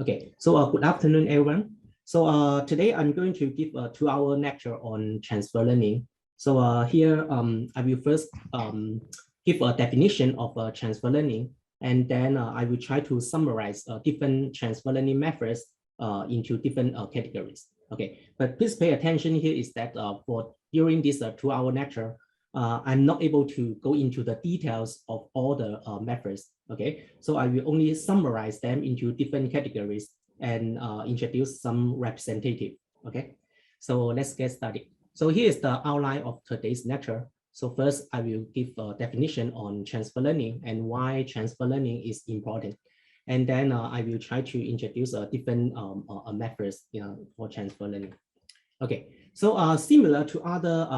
Okay, so good afternoon, everyone. So today I'm going to give a 2-hour lecture on transfer learning. So here I will first give a definition of transfer learning, and then I will try to summarize different transfer learning methods into different categories. Okay, but please pay attention here is that for during this 2-hour lecture, I'm not able to go into the details of all the methods. Okay, so I will only summarize them into different categories and introduce some representative. Okay, so let's get started. So here is the outline of today's lecture. So first, I will give a definition on transfer learning and why transfer learning is important. And then I will try to introduce different methods for transfer learning. Okay, so similar to other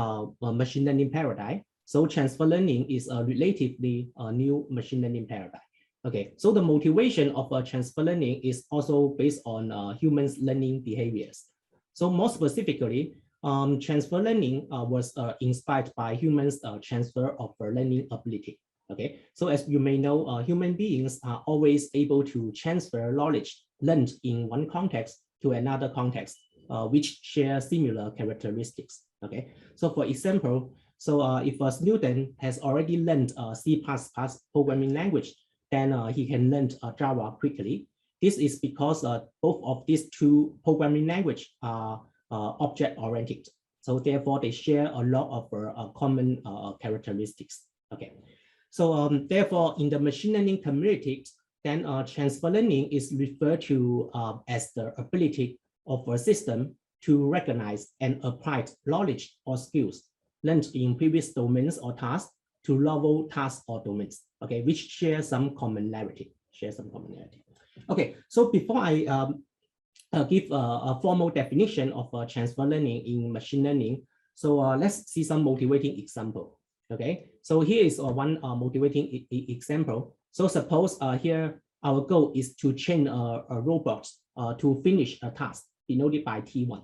machine learning paradigm, so transfer learning is a relatively new machine learning paradigm. Okay, so the motivation of transfer learning is also based on humans' learning behaviors. So more specifically, transfer learning was inspired by humans' transfer of learning ability. Okay, so as you may know, human beings are always able to transfer knowledge learned in one context to another context, which share similar characteristics. Okay, so for example, so if a student has already learned C++ programming language, then he can learn Java quickly. This is because both of these two programming language are object-oriented. So therefore, they share a lot of common characteristics. Okay, so therefore, in the machine learning community, then transfer learning is referred to as the ability of a system to recognize and apply knowledge or skills learned in previous domains or tasks to novel tasks or domains, okay, which share some commonality. Okay, so before I give a formal definition of transfer learning in machine learning, so let's see some motivating example. Okay, so here is one motivating example. So suppose here our goal is to train a robot to finish a task denoted by T1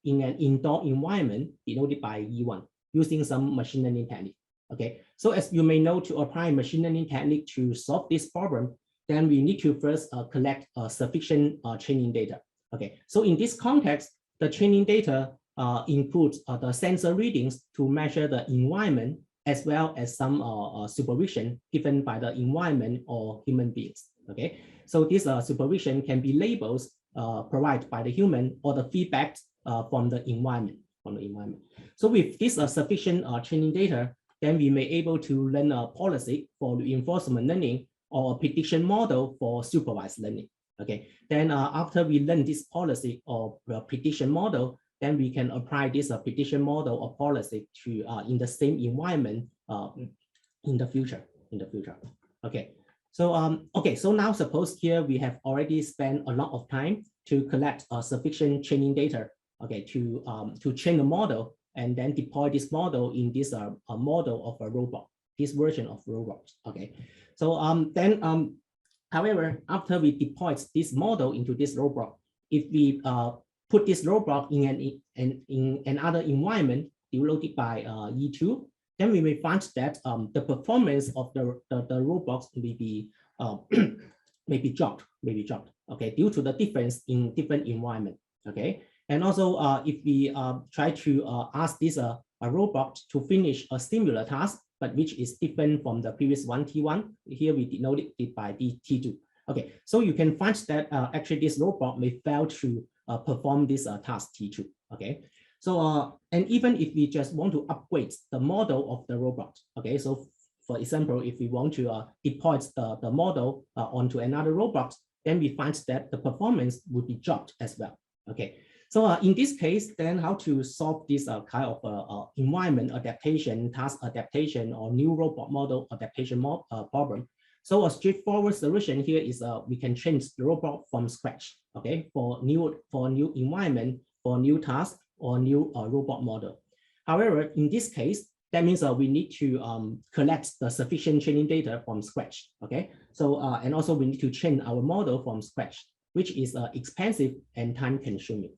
in an indoor environment denoted by E1 using some machine learning technique. Okay, so as you may know, to apply machine learning technique to solve this problem, then we need to first collect sufficient training data. Okay, so in this context, the training data includes the sensor readings to measure the environment as well as some supervision given by the environment or human beings. Okay, so this supervision can be labels provided by the human or the feedback from the environment. So with this sufficient training data, then we may able to learn a policy for reinforcement learning or a prediction model for supervised learning. Okay, then after we learn this policy or prediction model, then we can apply this prediction model or policy to in the same environment in the future. Okay, so okay, so now suppose here we have already spent a lot of time to collect sufficient training data. Okay, to train a model and then deploy this model in this model of a robot, this version of robots. Okay, so however, after we deploy this model into this robot, if we put this robot in another environment developed by E2, then we may find that the performance of the robots may be dropped. Okay, due to the difference in different environment. Okay. And also, if we try to ask this a robot to finish a similar task, but which is different from the previous one, T1, here we denote it by the T2. Okay, so you can find that actually this robot may fail to perform this task T2. Okay, so and even if we just want to upgrade the model of the robot, okay, so for example, if we want to deploy the model onto another robot, then we find that the performance would be dropped as well. Okay. So in this case, then how to solve this kind of environment adaptation, task adaptation, or new robot model adaptation problem? So a straightforward solution here is we can change the robot from scratch, okay, for new environment, for new task, or new robot model. However, in this case, that means we need to collect the sufficient training data from scratch, okay? So and also we need to train our model from scratch, which is expensive and time-consuming.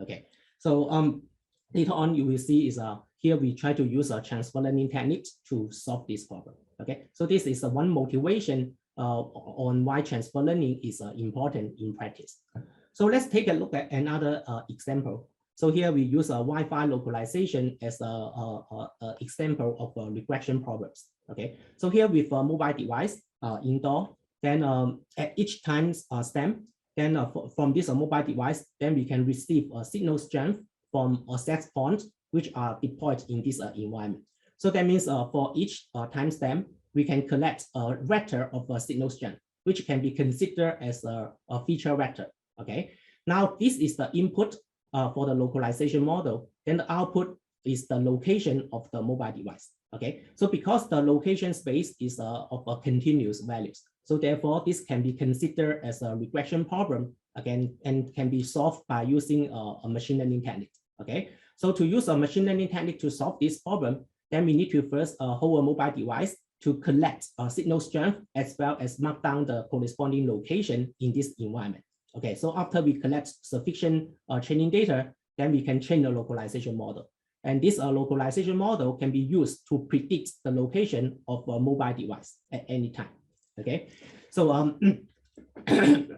Okay, so later on you will see is here we try to use a transfer learning technique to solve this problem. Okay, so this is one motivation on why transfer learning is important in practice. So let's take a look at another example. So here we use a Wi-Fi localization as a example of regression problems. Okay, so here with a mobile device indoor, then at each time stamp, then from this mobile device, then we can receive a signal strength from a set point which are deployed in this environment. So that means for each timestamp, we can collect a vector of a signal strength, which can be considered as a feature vector. Okay, now this is the input for the localization model. Then the output is the location of the mobile device. Okay, so because the location space is of a continuous values, so therefore this can be considered as a regression problem again, and can be solved by using a machine learning technique. Okay, so to use a machine learning technique to solve this problem, then we need to first hold a mobile device to collect signal strength as well as mark down the corresponding location in this environment. Okay, so after we collect sufficient training data, then we can train the localization model. And this localization model can be used to predict the location of a mobile device at any time. Okay, so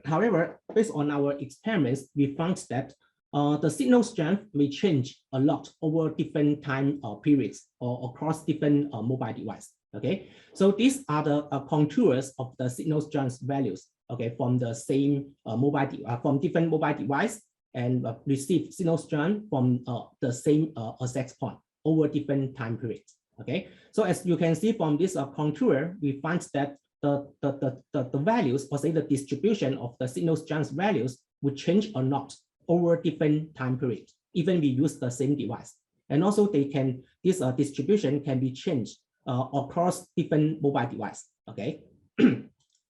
however, based on our experiments, we found that the signal strength may change a lot over different time periods or across different mobile devices. Okay, so these are the contours of the signal strength values. Okay, from the same from different mobile device, and receive signal strength from the same access point over different time periods. Okay, so as you can see from this contour, we find that the values, or say the distribution of the signal strength values, would change or not over different time periods, even we use the same device. And also this distribution can be changed across different mobile devices. Okay,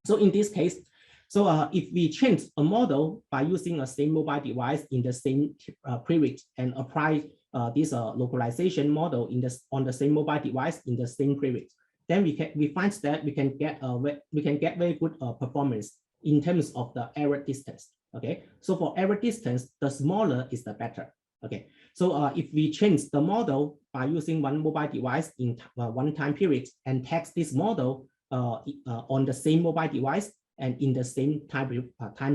so in this case, so if we change a model by using a same mobile device in the same period and apply this localization model on the same mobile device in the same period, then we find that we can get very good performance in terms of the error distance. Okay, so for error distance, the smaller is the better. Okay, so if we change the model by using one mobile device in one time period and test this model on the same mobile device and in the same time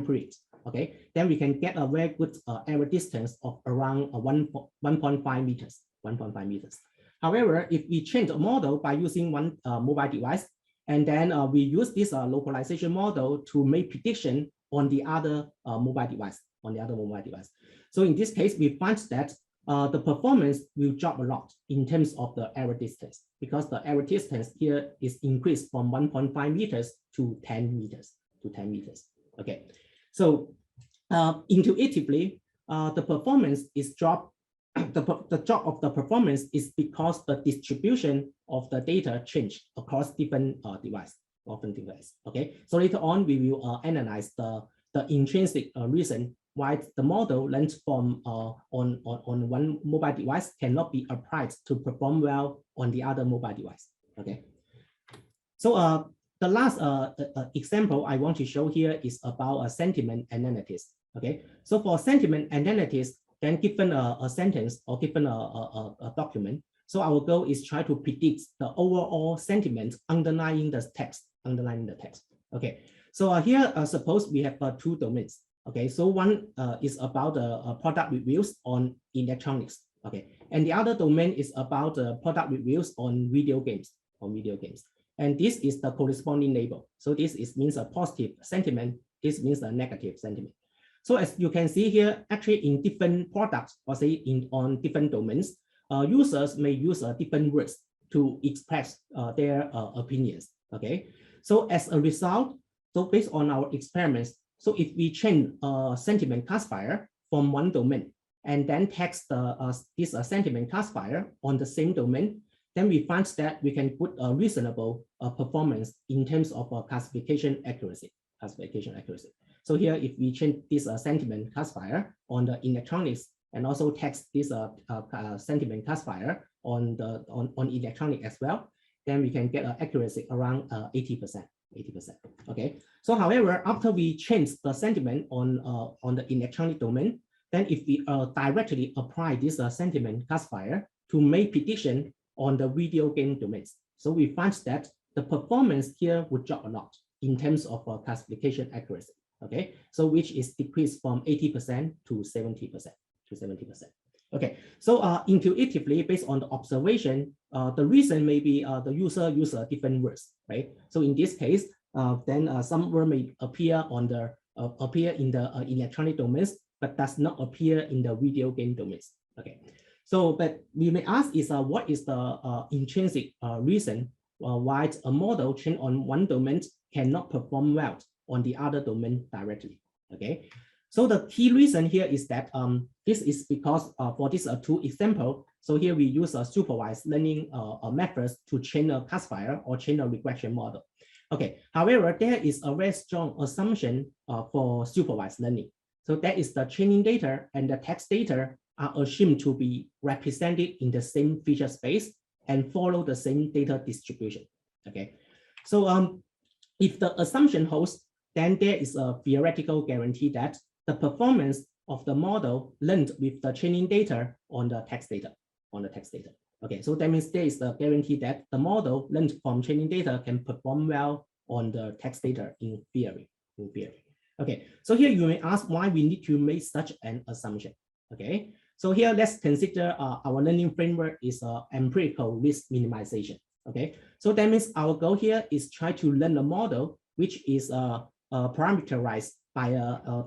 period, okay, then we can get a very good error distance of around 1.5 meters. 1.5 meters. However, if we change the model by using one mobile device, and then we use this localization model to make prediction on the other mobile device, So in this case, we find that the performance will drop a lot in terms of the error distance, because the error distance here is increased from 1.5 meters to 10 meters. Okay, so intuitively, the performance is dropped. The drop of the performance is because the distribution of the data changed across different devices. Okay, so later on we will analyze the intrinsic reason why the model learned from on one mobile device cannot be applied to perform well on the other mobile device. Okay, so the last example I want to show here is about a sentiment analysis. Okay, so for sentiment analysis, then given a sentence or given a document, so our goal is try to predict the overall sentiment underlying the text. Okay, so here suppose we have two domains. Okay, so one is about product reviews on electronics. Okay, and the other domain is about product reviews on video games. And this is the corresponding label. So this means a positive sentiment. This means a negative sentiment. So as you can see here, actually in different products, or say on different domains, users may use different words to express their opinions. Okay, so as a result, so based on our experiments, so if we change a sentiment classifier from one domain and then text this sentiment classifier on the same domain, then we find that we can put a reasonable performance in terms of classification accuracy. So here, if we change this sentiment classifier on the electronics and also text this sentiment classifier on electronic as well, then we can get an accuracy around 80%. Okay. So, however, after we change the sentiment on the electronic domain, then if we directly apply this sentiment classifier to make prediction on the video game domains, so we find that the performance here would drop a lot in terms of classification accuracy. Okay, so which is decreased from 80% to 70%. Okay, so intuitively, based on the observation, the reason may be the user use different words, right? So in this case, then some word may appear on the in the electronic domains, but does not appear in the video game domains. Okay, so but we may ask is what is the intrinsic reason why a model trained on one domain cannot perform well on the other domain directly? Okay, so the key reason here is that this is because for this two example, so here we use a supervised learning methods to train a classifier or train a regression model. Okay, however, there is a very strong assumption for supervised learning. So that is the training data and the text data are assumed to be represented in the same feature space and follow the same data distribution. Okay, so if the assumption holds, then there is a theoretical guarantee that the performance of the model learned with the training data on the text data. Okay, so that means there is a guarantee that the model learned from training data can perform well on the text data in theory. Okay, so here you may ask why we need to make such an assumption. Okay, so here let's consider our learning framework is empirical risk minimization. Okay, so that means our goal here is try to learn a model which is parameterized by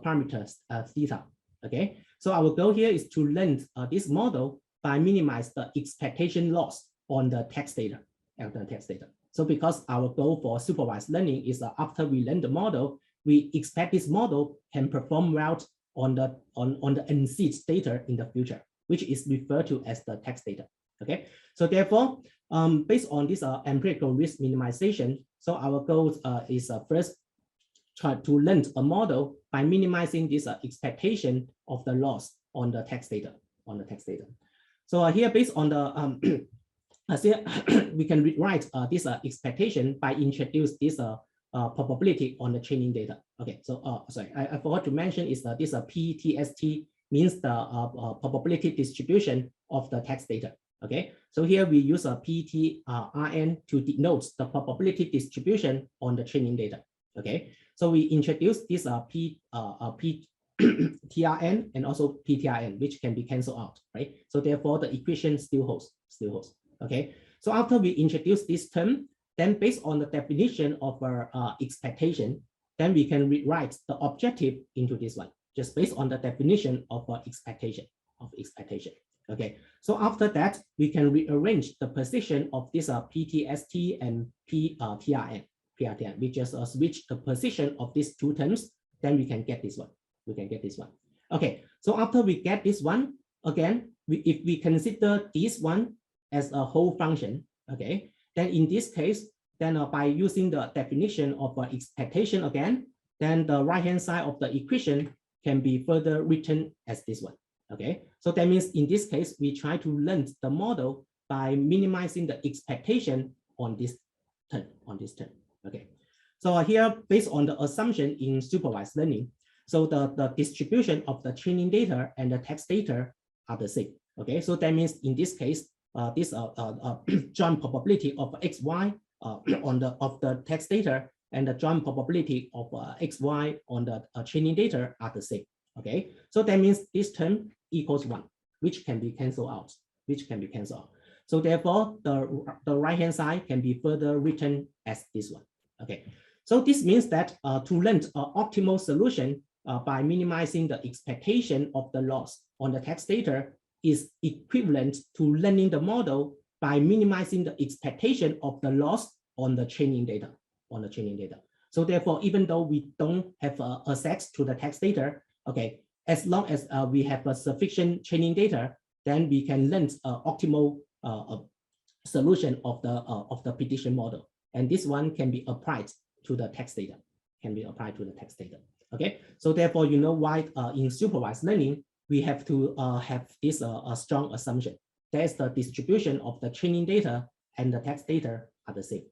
parameters theta. Okay, so our goal here is to learn this model by minimize the expectation loss on the text data. So because our goal for supervised learning is after we learn the model, we expect this model can perform well on the unseed data in the future, which is referred to as the text data. Okay, so therefore, based on this empirical risk minimization, so our goal is first try to learn a model by minimizing this expectation of the loss on the text data. So here, based on the we can rewrite this expectation by introduce this probability on the training data. Okay, so sorry, I forgot to mention is this PTST means the probability distribution of the text data. Okay, so here we use a PTRN to denote the probability distribution on the training data. Okay, so we introduce this TRN and also PTRN, which can be cancelled out, right? So therefore, the equation still holds. Okay, so after we introduce this term, then based on the definition of our expectation, then we can rewrite the objective into this one, just based on the definition of expectation. Okay, so after that, we can rearrange the position of this PTST and PTRN. We just switch the position of these two terms, then we can get this one. Okay, so after we get this one, again, if we consider this one as a whole function, okay, then in this case, then by using the definition of expectation again, then the right-hand side of the equation can be further written as this one. Okay, so that means in this case, we try to learn the model by minimizing the expectation on this term. Okay, so here, based on the assumption in supervised learning, so the distribution of the training data and the text data are the same. Okay, so that means in this case, this joint probability of xy of the text data and the joint probability of xy on the training data are the same. Okay, so that means this term equals 1, which can be cancelled out. So therefore, the right-hand side can be further written as this one. Okay, so this means that to learn an optimal solution by minimizing the expectation of the loss on the text data is equivalent to learning the model by minimizing the expectation of the loss on the training data. So therefore, even though we don't have access to the text data, okay, as long as we have a sufficient training data, then we can learn an optimal solution of the prediction model, and this one can be applied to the text data. Okay, so therefore, you know why in supervised learning we have to have this strong assumption. That is the distribution of the training data and the text data are the same.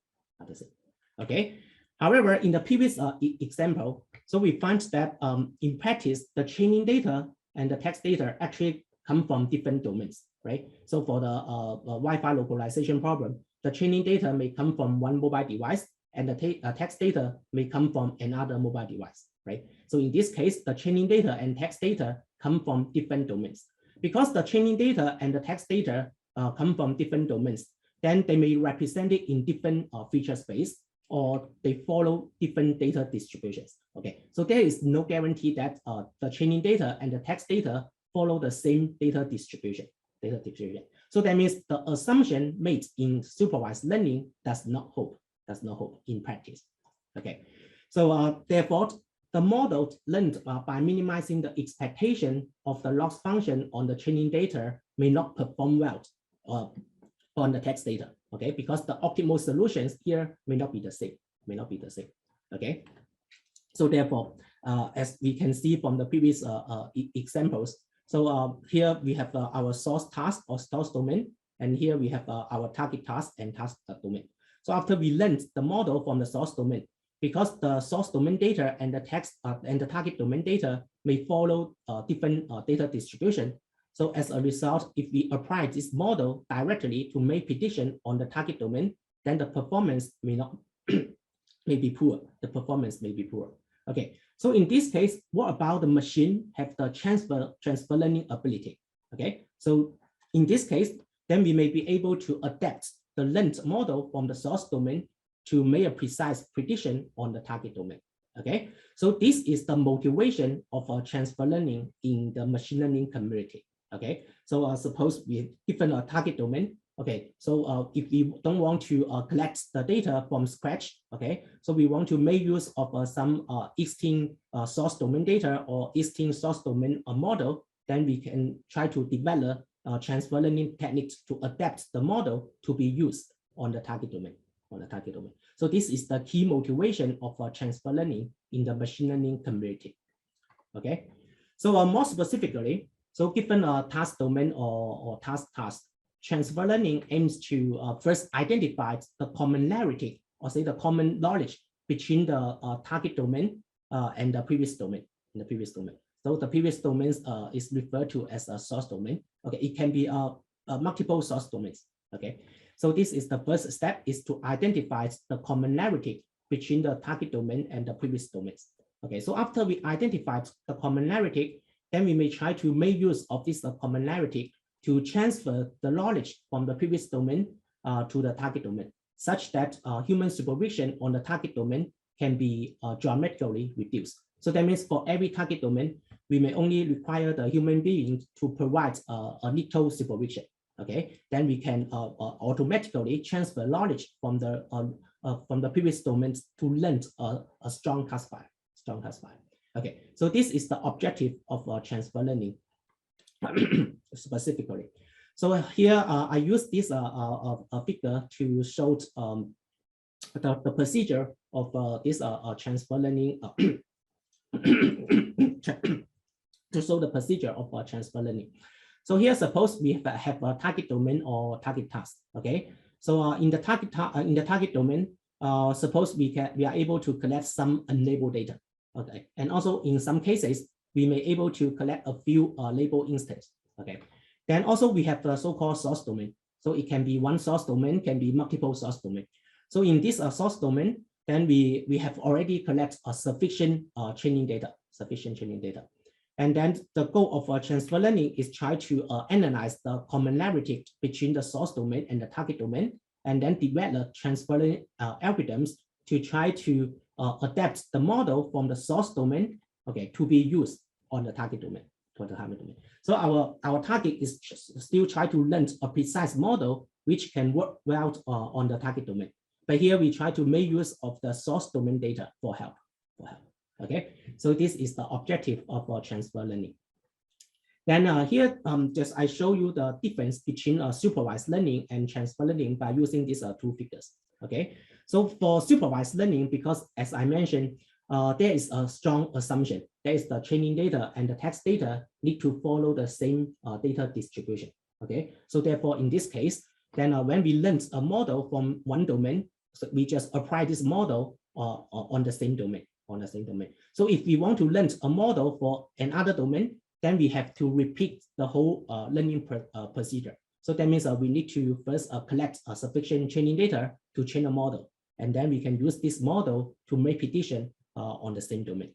Okay. However, in the previous example, so we find that in practice, the training data and the text data actually come from different domains, right? So for the Wi-Fi localization problem, the training data may come from one mobile device, and the text data may come from another mobile device, right? So in this case, the training data and text data come from different domains. Because the training data and the text data come from different domains, then they may represent it in different feature space, or they follow different data distributions. Okay, so there is no guarantee that the training data and the text data follow the same data distribution. So that means the assumption made in supervised learning does not hold in practice. Okay, so therefore, the model learned by minimizing the expectation of the loss function on the training data may not perform well on the text data. Okay, because the optimal solutions here may not be the same. Okay, so therefore, as we can see from the previous examples, so here we have our source task or source domain, and here we have our target task and task domain. So after we learned the model from the source domain, because the source domain data and the text and the target domain data may follow different data distribution. So as a result, if we apply this model directly to make prediction on the target domain, then the performance may be poor. Okay, so in this case, what about the machine have the transfer learning ability? Okay, so in this case, then we may be able to adapt the learned model from the source domain to make a precise prediction on the target domain. Okay, so this is the motivation of transfer learning in the machine learning community. Okay, so suppose we given a target domain. Okay, so if we don't want to collect the data from scratch, okay, so we want to make use of some existing source domain data or existing source domain model, then we can try to develop transfer learning techniques to adapt the model to be used on the target domain. So this is the key motivation of transfer learning in the machine learning community. Okay, so more specifically, so given a task domain or task, transfer learning aims to first identify the commonality, or say the common knowledge between the target domain and the previous domain. So the previous domains is referred to as a source domain. Okay, it can be multiple source domains. Okay, so this is the first step, is to identify the commonality between the target domain and the previous domains. Okay, so after we identified the commonality, then we may try to make use of this commonality to transfer the knowledge from the previous domain to the target domain, such that human supervision on the target domain can be dramatically reduced. So that means for every target domain, we may only require the human being to provide a little supervision. Okay, then we can automatically transfer knowledge from the previous domains to learn a strong classifier. Okay, so this is the objective of transfer learning specifically. So here I use this figure to show the procedure of this transfer learning to show the procedure of transfer learning. So here, suppose we have a target domain or target task. Okay, so in the target domain, suppose we are able to collect some unlabeled data. Okay, and also in some cases we may able to collect a few label instances. Okay, then also we have the so-called source domain. So it can be one source domain, can be multiple source domain. So in this source domain, then we have already collected sufficient training data. And then the goal of transfer learning is try to analyze the commonality between the source domain and the target domain, and then develop transfer learning algorithms to try to adapt the model from the source domain, okay, to be used on the target domain. So our target is still try to learn a precise model which can work well on the target domain. But here we try to make use of the source domain data for help. Okay, so this is the objective of transfer learning. Then here, just I show you the difference between supervised learning and transfer learning by using these two figures. Okay, so for supervised learning, because as I mentioned, there is a strong assumption. There is the training data and the text data need to follow the same data distribution. Okay, so therefore in this case, then when we learn a model from one domain, so we just apply this model on the same domain. So if we want to learn a model for another domain, then we have to repeat the whole learning procedure. So that means we need to first collect sufficient training data to train a model. And then we can use this model to make prediction on the same domain,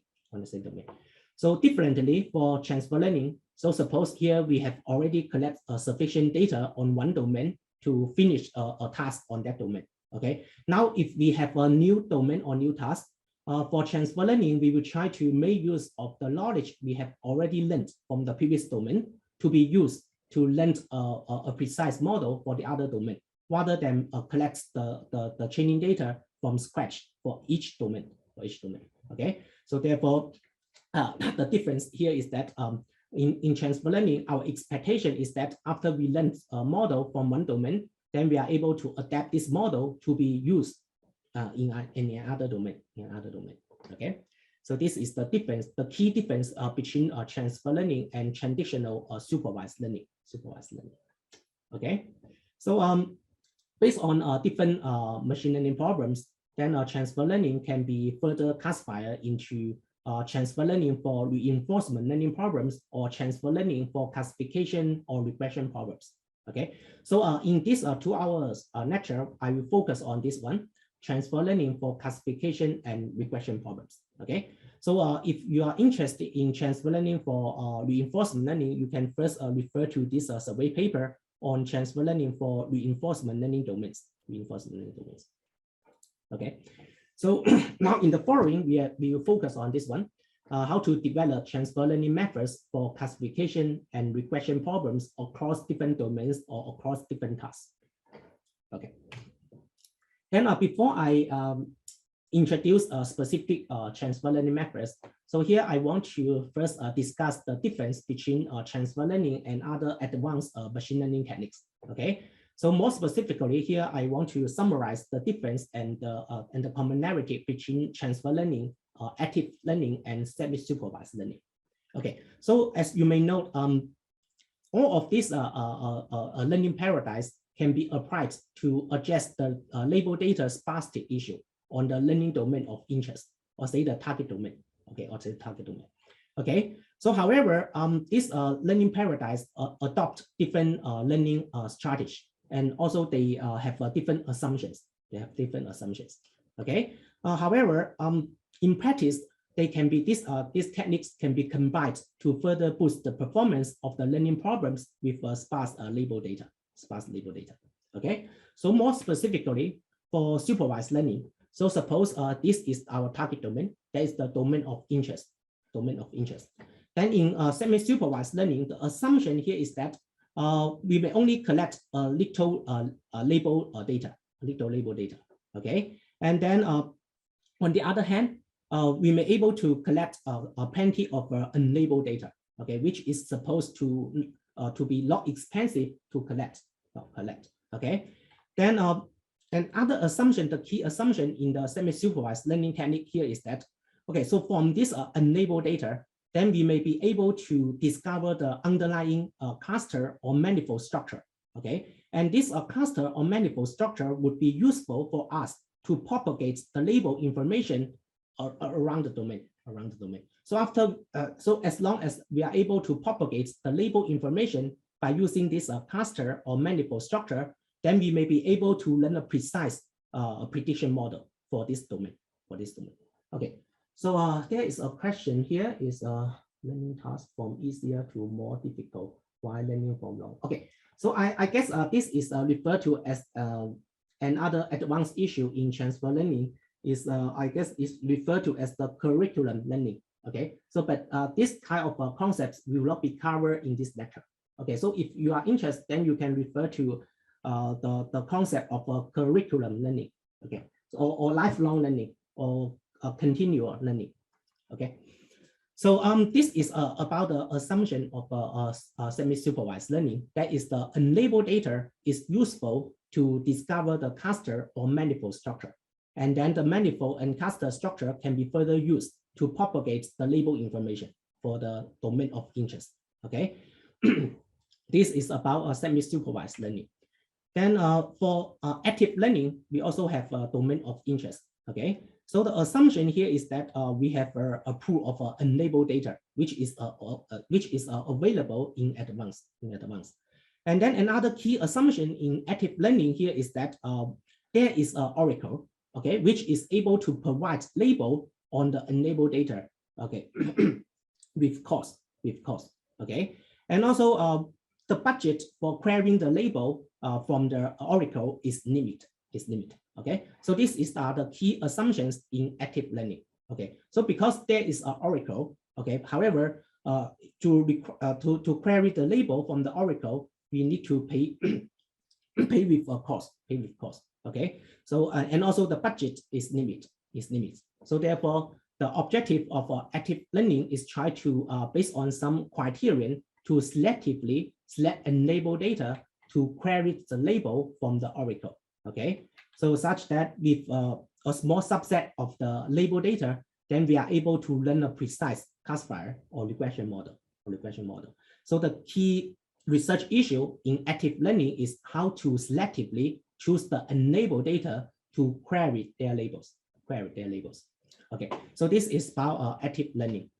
So differently for transfer learning, so suppose here we have already collected sufficient data on one domain to finish a task on that domain. Okay. Now, if we have a new domain or new task, for transfer learning, we will try to make use of the knowledge we have already learned from the previous domain to be used to learn a precise model for the other domain, rather than collect the training data from scratch for each domain. Okay, so therefore, the difference here is that in transfer learning, our expectation is that after we learn a model from one domain, then we are able to adapt this model to be used in another domain. Okay, so this is the difference, the key difference between transfer learning and traditional supervised learning. Okay, so based on different machine learning problems, then transfer learning can be further classified into transfer learning for reinforcement learning problems or transfer learning for classification or regression problems. Okay, so in this 2 hours lecture, I will focus on this one, transfer learning for classification and regression problems. Okay, so if you are interested in transfer learning for reinforcement learning, you can first refer to this survey paper on transfer learning for reinforcement learning domains. Okay, so now in the following, we will focus on this one, how to develop transfer learning methods for classification and regression problems across different domains or across different tasks. Okay. Then before I introduce a specific transfer learning methods, so here I want to first discuss the difference between transfer learning and other advanced machine learning techniques. Okay, so more specifically here, I want to summarize the difference and the commonality between transfer learning, active learning, and semi-supervised learning. Okay, so as you may know, all of these learning paradigms can be applied to address the label data sparsity issue on the learning domain of interest, or say the target domain. Okay, Okay, so however, these learning paradigms adopt different learning strategies, and also they have different assumptions. Okay, however, in practice, they can be these techniques can be combined to further boost the performance of the learning problems with sparse label data. Okay, so more specifically for supervised learning, so suppose this is our target domain, that is the domain of interest. Then in semi-supervised learning, the assumption here is that we may only collect a little label data. Okay, and then on the other hand, we may able to collect plenty of unlabeled data. Okay, which is supposed to be not expensive to collect. Okay, then another assumption, the key assumption in the semi-supervised learning technique here is that, okay, so from this unlabeled data, then we may be able to discover the underlying cluster or manifold structure. Okay, and this cluster or manifold structure would be useful for us to propagate the label information around the domain. So so as long as we are able to propagate the label information by using this cluster or manifold structure, then we may be able to learn a precise prediction model for this domain. Okay, so there is a question here: is learning task from easier to more difficult while learning from long? Okay, so I guess this is referred to as another advanced issue in transfer learning. Is I guess is referred to as the curriculum learning. Okay, so but this kind of concepts will not be covered in this lecture. Okay, so if you are interested, then you can refer to the concept of curriculum learning. Okay, or lifelong learning, or continual learning. Okay, so this is about the assumption of semi-supervised learning. That is, the unlabeled data is useful to discover the cluster or manifold structure. And then the manifold and cluster structure can be further used to propagate the label information for the domain of interest. Okay, this is about semi-supervised learning. Then for active learning, we also have a domain of interest. Okay, so the assumption here is that we have a pool of unlabeled data, which is available in advance. And then another key assumption in active learning here is that there is an oracle. okay, which is able to provide label on the enabled data, okay, with cost, okay. And also the budget for querying the label from the Oracle is limited, okay. So this is the key assumptions in active learning, okay. So because there is an Oracle, okay, however, to query the label from the Oracle, we need to pay pay with cost, okay. So and also the budget is limited, So therefore, the objective of active learning is try to based on some criterion to selectively select enable data to query the label from the Oracle, okay. So such that with a small subset of the label data, then we are able to learn a precise classifier or regression model. So the key research issue in active learning is how to selectively choose the enable data to query their labels. Okay, so this is about active learning.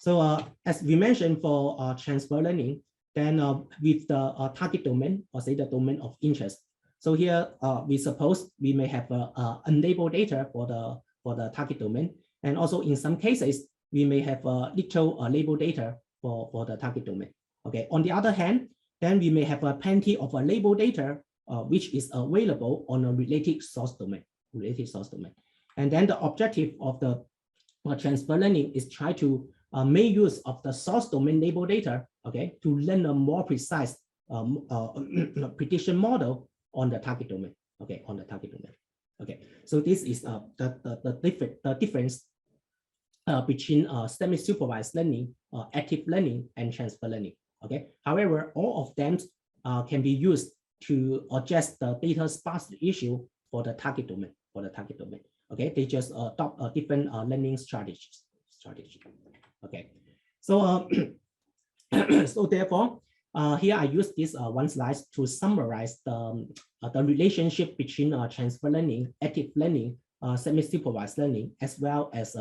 So as we mentioned for transfer learning, then with the target domain, or say the domain of interest. So here we suppose we may have enable data for the target domain, and also in some cases we may have little label data for the target domain. Okay. On the other hand, then we may have plenty of label data which is available on a related source domain. And then the objective of the transfer learning is try to make use of the source domain label data, okay, to learn a more precise prediction model on the target domain, okay, Okay, so this is the difference between semi-supervised learning, active learning, and transfer learning. Okay. However, all of them can be used to address the data sparsity issue for the target domain. Okay, they just adopt different learning strategies. Okay. So so therefore, here I use this one slide to summarize the relationship between transfer learning, active learning, semi-supervised learning, as well as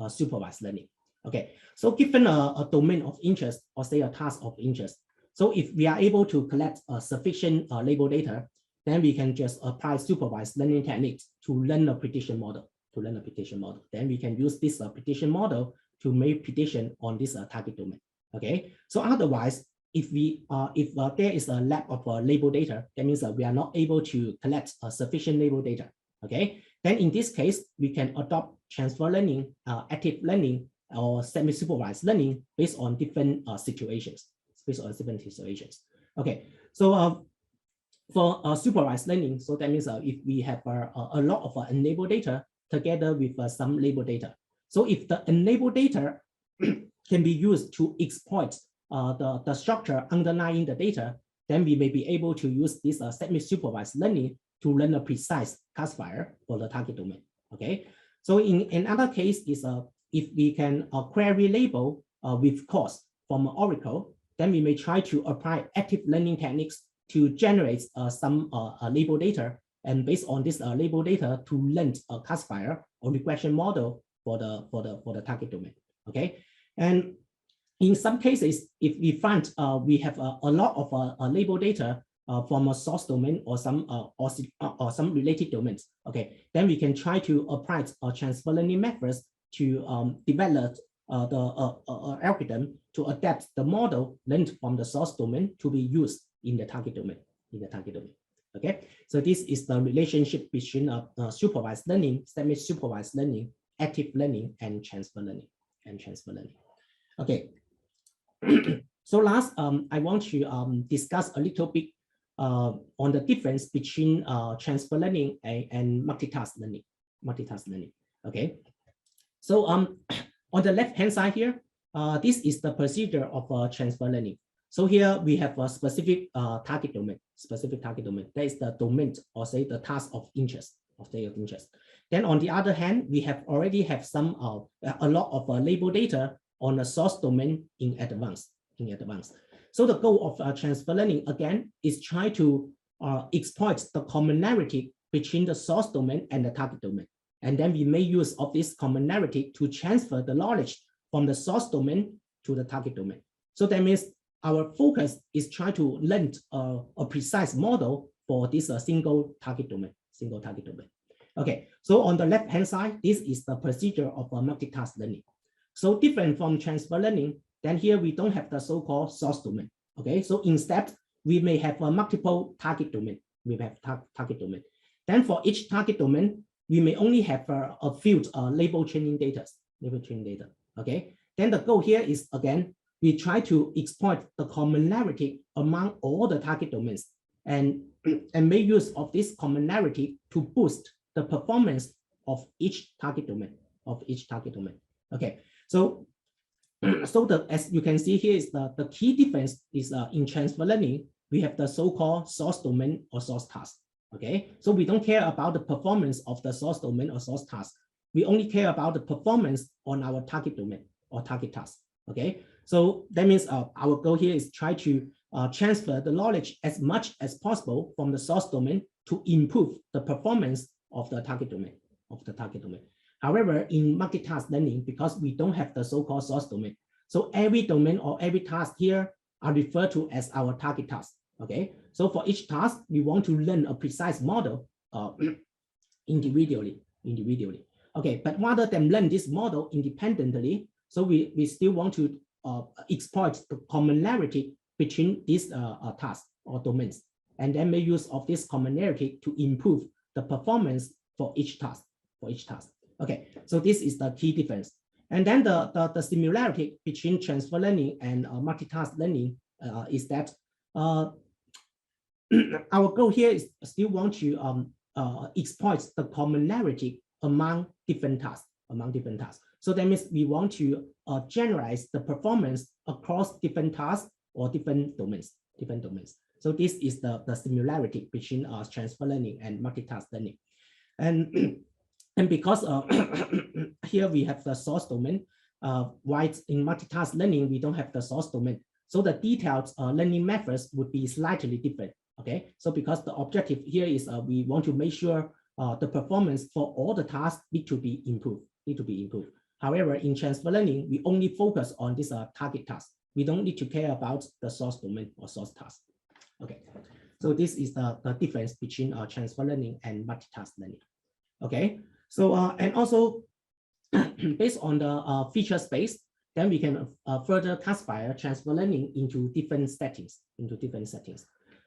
supervised learning. Okay, so given a domain of interest, or say a task of interest, so if we are able to collect sufficient label data, then we can just apply supervised learning techniques to learn a prediction model. Then we can use this prediction model to make prediction on this target domain. Okay, so otherwise, if there is a lack of label data, that means we are not able to collect sufficient label data. Okay, then in this case, we can adopt transfer learning, active learning, or semi-supervised learning based on different situations. Okay, so for supervised learning, so that means if we have a lot of enabled data together with some label data. So if the enabled data can be used to exploit the structure underlying the data, then we may be able to use this semi-supervised learning to learn a precise classifier for the target domain. Okay, so in another case is if we can query label with cost from Oracle, then we may try to apply active learning techniques to generate some label data, and based on this label data to learn a classifier or regression model for the target domain. Okay, and in some cases, if we find we have a lot of label data from a source domain or some related domains, okay, then we can try to apply transfer learning methods to develop the algorithm to adapt the model learned from the source domain to be used in the target domain. Okay, so this is the relationship between supervised learning, semi-supervised learning, active learning, and transfer learning. Okay. So last, I want to discuss a little bit on the difference between transfer learning and multitask learning. Okay. So on the left-hand side here, this is the procedure of transfer learning. So here we have a specific target domain. That is the domain, or say the task of interest. Then on the other hand, we already have some a lot of label data on the source domain in advance. So the goal of transfer learning again is try to exploit the commonality between the source domain and the target domain, and then we make use of this commonality to transfer the knowledge from the source domain to the target domain. So that means our focus is try to learn a precise model for this single target domain. Okay, so on the left-hand side, this is the procedure of a multitask learning. So different from transfer learning, then here we don't have the so-called source domain. Okay, so instead, we may have a multiple target domain. We have target domain. Then for each target domain, we may only have a few label training data. Okay, then the goal here is, again, we try to exploit the commonality among all the target domains and make use of this commonality to boost the performance of each target domain. Okay, so as you can see here is the key difference is in transfer learning, we have the so-called source domain or source task. Okay, so we don't care about the performance of the source domain or source task. We only care about the performance on our target domain or target task. Okay, so that means our goal here is try to transfer the knowledge as much as possible from the source domain to improve the performance of the target domain. However, in multitask learning, because we don't have the so-called source domain, so every domain or every task here are referred to as our target task. Okay, so for each task, we want to learn a precise model individually. Okay, but rather than learn this model independently, so we still want to exploit the commonality between these tasks or domains, and then make use of this commonality to improve the performance for each task. Okay, so this is the key difference. And then the similarity between transfer learning and multitask learning is that our goal here is still want to exploit the commonality among different tasks. So that means we want to generalize the performance across different tasks or different domains. So this is the similarity between transfer learning and multitask learning. And because here we have the source domain, while in multitask learning, we don't have the source domain. So the detailed learning methods would be slightly different. Okay, so because the objective here is we want to make sure the performance for all the tasks need to be improved. However, in transfer learning, we only focus on this target task. We don't need to care about the source domain or source task. Okay, so this is the difference between transfer learning and multitask learning. Okay, so and also based on the feature space, then we can further classify transfer learning into different settings.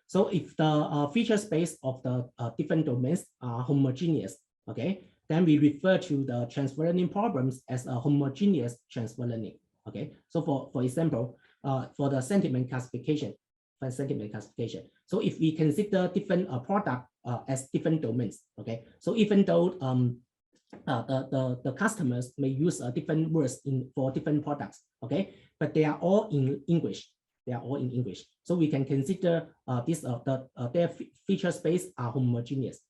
So if the feature space of the different domains are homogeneous, okay, then we refer to the transfer learning problems as a homogeneous transfer learning. Okay, so for example, for the sentiment classification, so if we consider different product as different domains, okay, so even though the customers may use different words for different products, okay, but they are all in English. So we can consider their feature space are homogeneous.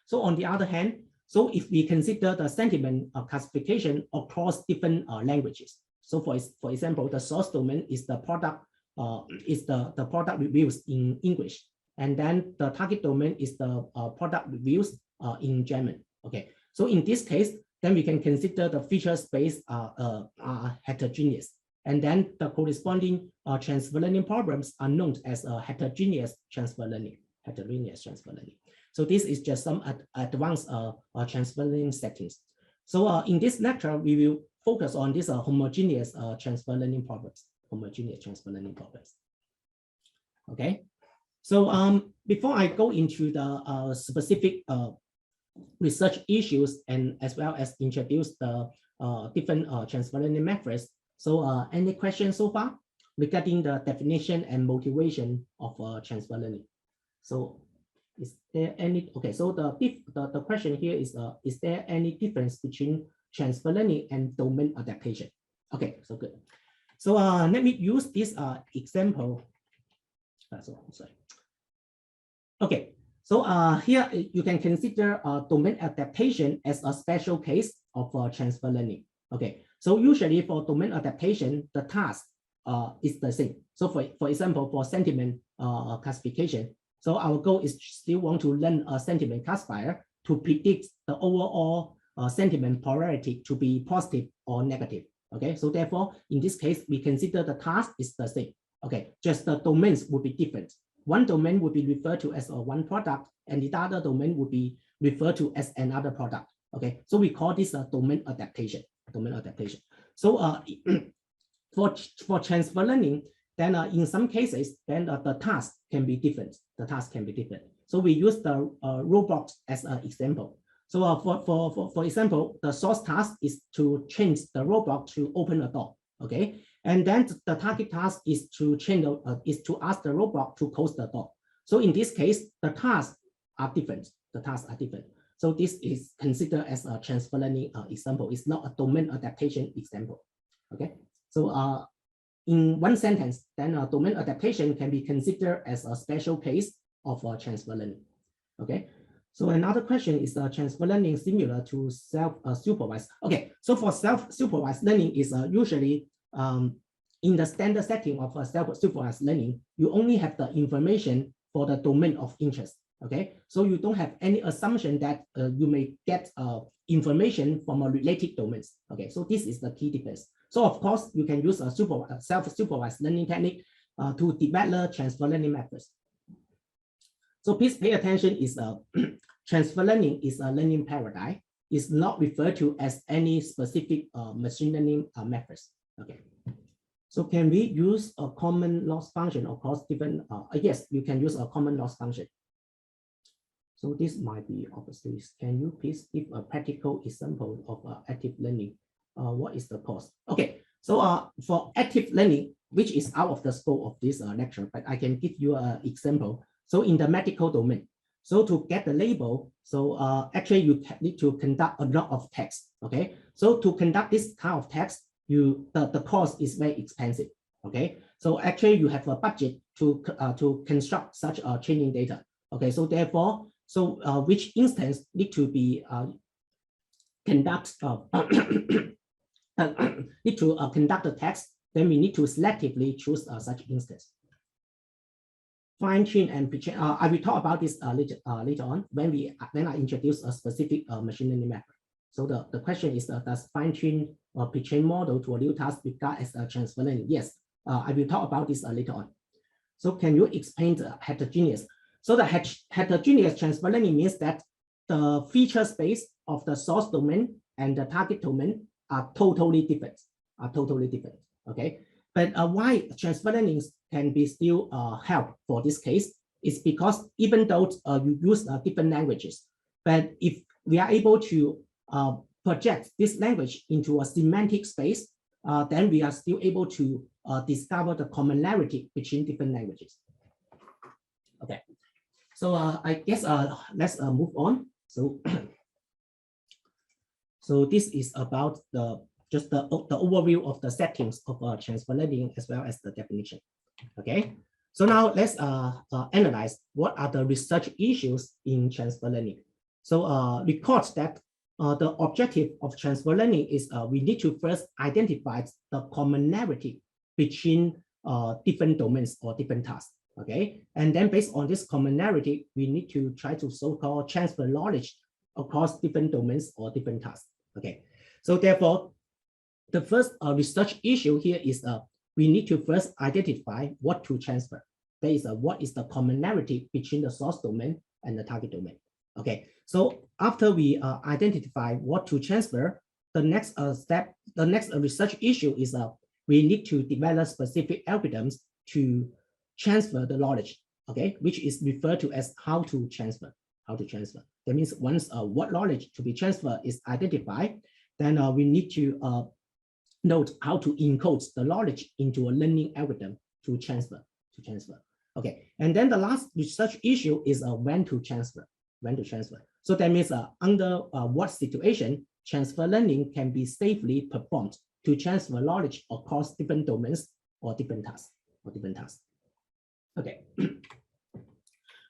So on the other hand, so if we consider the sentiment classification across different languages, so for example, the source domain is the product product reviews in English, and then the target domain is the product reviews in German. Okay, so in this case, then we can consider the feature space are heterogeneous. And then the corresponding transfer learning problems are known as heterogeneous transfer learning. So this is just some advanced transfer learning settings. So in this lecture, we will focus on this homogeneous transfer learning problems. Okay. So before I go into the specific research issues and as well as introduce the different transfer learning methods. So any questions so far regarding the definition and motivation of transfer learning? So is there any, okay, so the question here is there any difference between transfer learning and domain adaptation? Okay, so good. So let me use this example. Okay, so here you can consider domain adaptation as a special case of transfer learning. Okay, so usually for domain adaptation, the task is the same. So for example, for sentiment classification, so our goal is still want to learn a sentiment classifier to predict the overall sentiment polarity to be positive or negative. Okay, so therefore, in this case, we consider the task is the same. Okay, just the domains would be different. one domain would be referred to as one product, and the other domain would be referred to as another product. Okay, so we call this a domain adaptation. Domain adaptation. So for transfer learning, then in some cases, then the task can be different. The task can be different. So we use the robot as an example. So for example, the source task is to change the robot to open a door. Okay, and then the target task is to change to ask the robot to close the door. So in this case, the tasks are different. The tasks are different. So this is considered as a transfer learning example. It's not a domain adaptation example. Okay, so in one sentence, then domain adaptation can be considered as a special case of transfer learning. Okay, so another question is transfer learning similar to self-supervised? Okay, so for self-supervised learning is usually in the standard setting of self-supervised learning, you only have the information for the domain of interest. Okay, so you don't have any assumption that you may get information from a related domains. Okay, so this is the key difference. So of course, you can use a self-supervised learning technique to develop transfer learning methods. So please pay attention is transfer learning is a learning paradigm. It's not referred to as any specific machine learning methods. Okay. So can we use a common loss function across different? Yes, you can use a common loss function. So this might be obviously. Can you please give a practical example of active learning? What is the cost? Okay, so for active learning, which is out of the scope of this lecture, but I can give you an example. So in the medical domain, so to get the label, so actually you need to conduct a lot of tests. Okay, so to conduct this kind of tests, the cost is very expensive. Okay, so actually you have a budget to construct such a training data. Okay, so therefore, so which instance need to be conduct need to conduct the text, then we need to selectively choose such instance. Fine tune and pre-train. I will talk about this later on when I introduce a specific machine learning method. So the question is, does fine tune or pre-train model to a new task regard as a transfer learning? Yes, I will talk about this later on. So can you explain the heterogeneous? So the heterogeneous transfer learning means that the feature space of the source domain and the target domain are totally different. Okay, but why transfer learning can be still help for this case is because even though you use different languages, but if we are able to project this language into a semantic space, then we are still able to discover the commonality between different languages. Okay, so I guess let's move on. So, so this is about just the overview of the settings of transfer learning as well as the definition. Okay, so now let's analyze what are the research issues in transfer learning. So record that the objective of transfer learning is we need to first identify the commonality between different domains or different tasks. Okay, and then based on this commonality, we need to try to so-called transfer knowledge across different domains or different tasks. Okay, so therefore, the first research issue here is we need to first identify what to transfer. That is what is the commonality between the source domain and the target domain. Okay, so after we identify what to transfer, the next step, the next research issue is we need to develop specific algorithms to transfer the knowledge. Okay, which is referred to as how to transfer. How to transfer. That means once what knowledge to be transferred is identified, then we need to note how to encode the knowledge into a learning algorithm to transfer. Okay, and then the last research issue is when to transfer. When to transfer. So that means under what situation transfer learning can be safely performed to transfer knowledge across different domains or different tasks. Okay.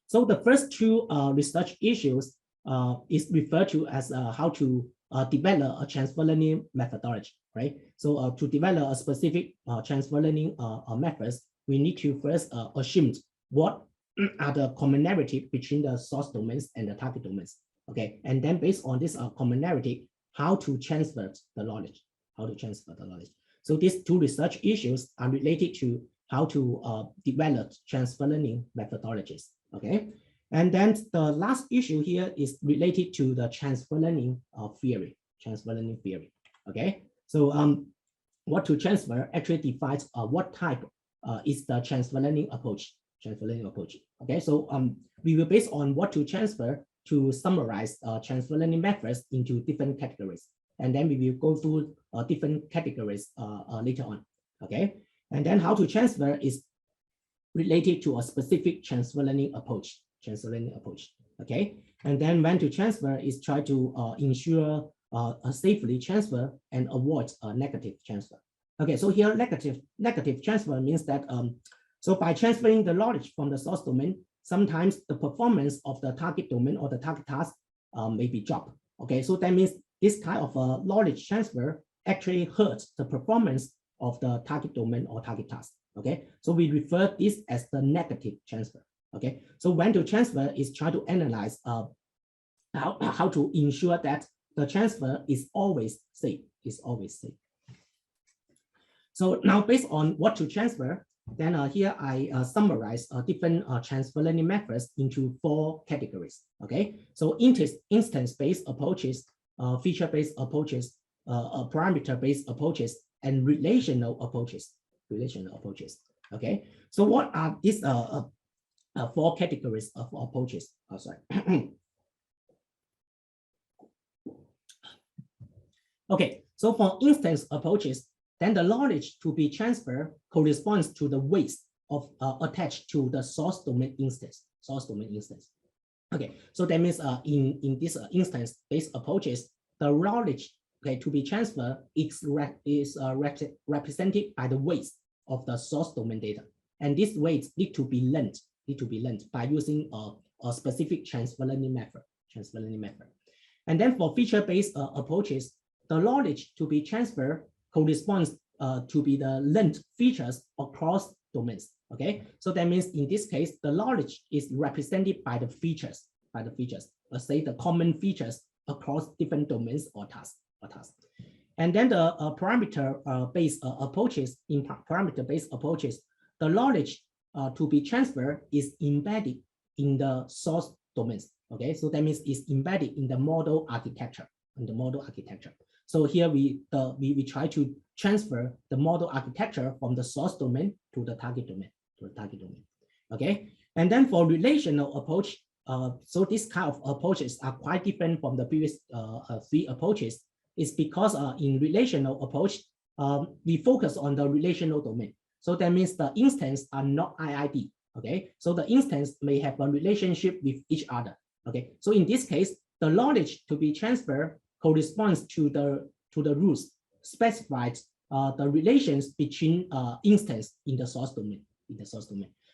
So the first two research issues is referred to as how to develop a transfer learning methodology, right? So to develop a specific transfer learning methods, we need to first assume what are the commonality between the source domains and the target domains. Okay, and then based on this commonality, how to transfer the knowledge. So these two research issues are related to how to develop transfer learning methodologies. Okay, and then the last issue here is related to the transfer learning theory. Transfer learning theory. Okay, so what to transfer actually defines what type is the transfer learning approach. Transfer learning approach. Okay, so we will base on what to transfer to summarize transfer learning methods into different categories, and then we will go through different categories later on. Okay, and then how to transfer is related to a specific transfer learning approach. Transfer learning approach. Okay, and then when to transfer is try to ensure a safely transfer and avoid a negative transfer. Okay, so here negative transfer means that so by transferring the knowledge from the source domain, sometimes the performance of the target domain or the target task may be dropped. Okay, so that means this kind of knowledge transfer actually hurts the performance of the target domain or target task. Okay, so we refer this as the negative transfer. Okay, so when to transfer is try to analyze how to ensure that the transfer is always safe. So now based on what to transfer, then here I summarize different transfer learning methods into 4 categories. Okay, so instance-based approaches, feature-based approaches, parameter-based approaches, and relational approaches. Okay, so what are these 4 categories of approaches? Oh, sorry. Okay, so for instance approaches, then the knowledge to be transferred corresponds to the weights of attached to the source domain instance. Okay, so that means in this instance-based approaches, the knowledge to be transferred is represented by the weights of the source domain data, and these weights need to be learned by using a specific transfer learning method. And then for feature-based approaches, the knowledge to be transferred corresponds to be the learned features across domains. Okay, so that means in this case, the knowledge is represented by the features. Let's say the common features across different domains or tasks. And then the parameter-based approaches. In parameter-based approaches, the knowledge to be transferred is embedded in the source domains. Okay, so that means it's embedded in the model architecture. So here we try to transfer the model architecture from the source domain to the target domain. Okay, and then for relational approach, so this kind of approaches are quite different from the previous 3 approaches. It's because in relational approach, we focus on the relational domain. So that means the instance are not IID. Okay, so the instance may have a relationship with each other. Okay, so in this case, the knowledge to be transferred corresponds to the rules specified the relations between instance in the source domain.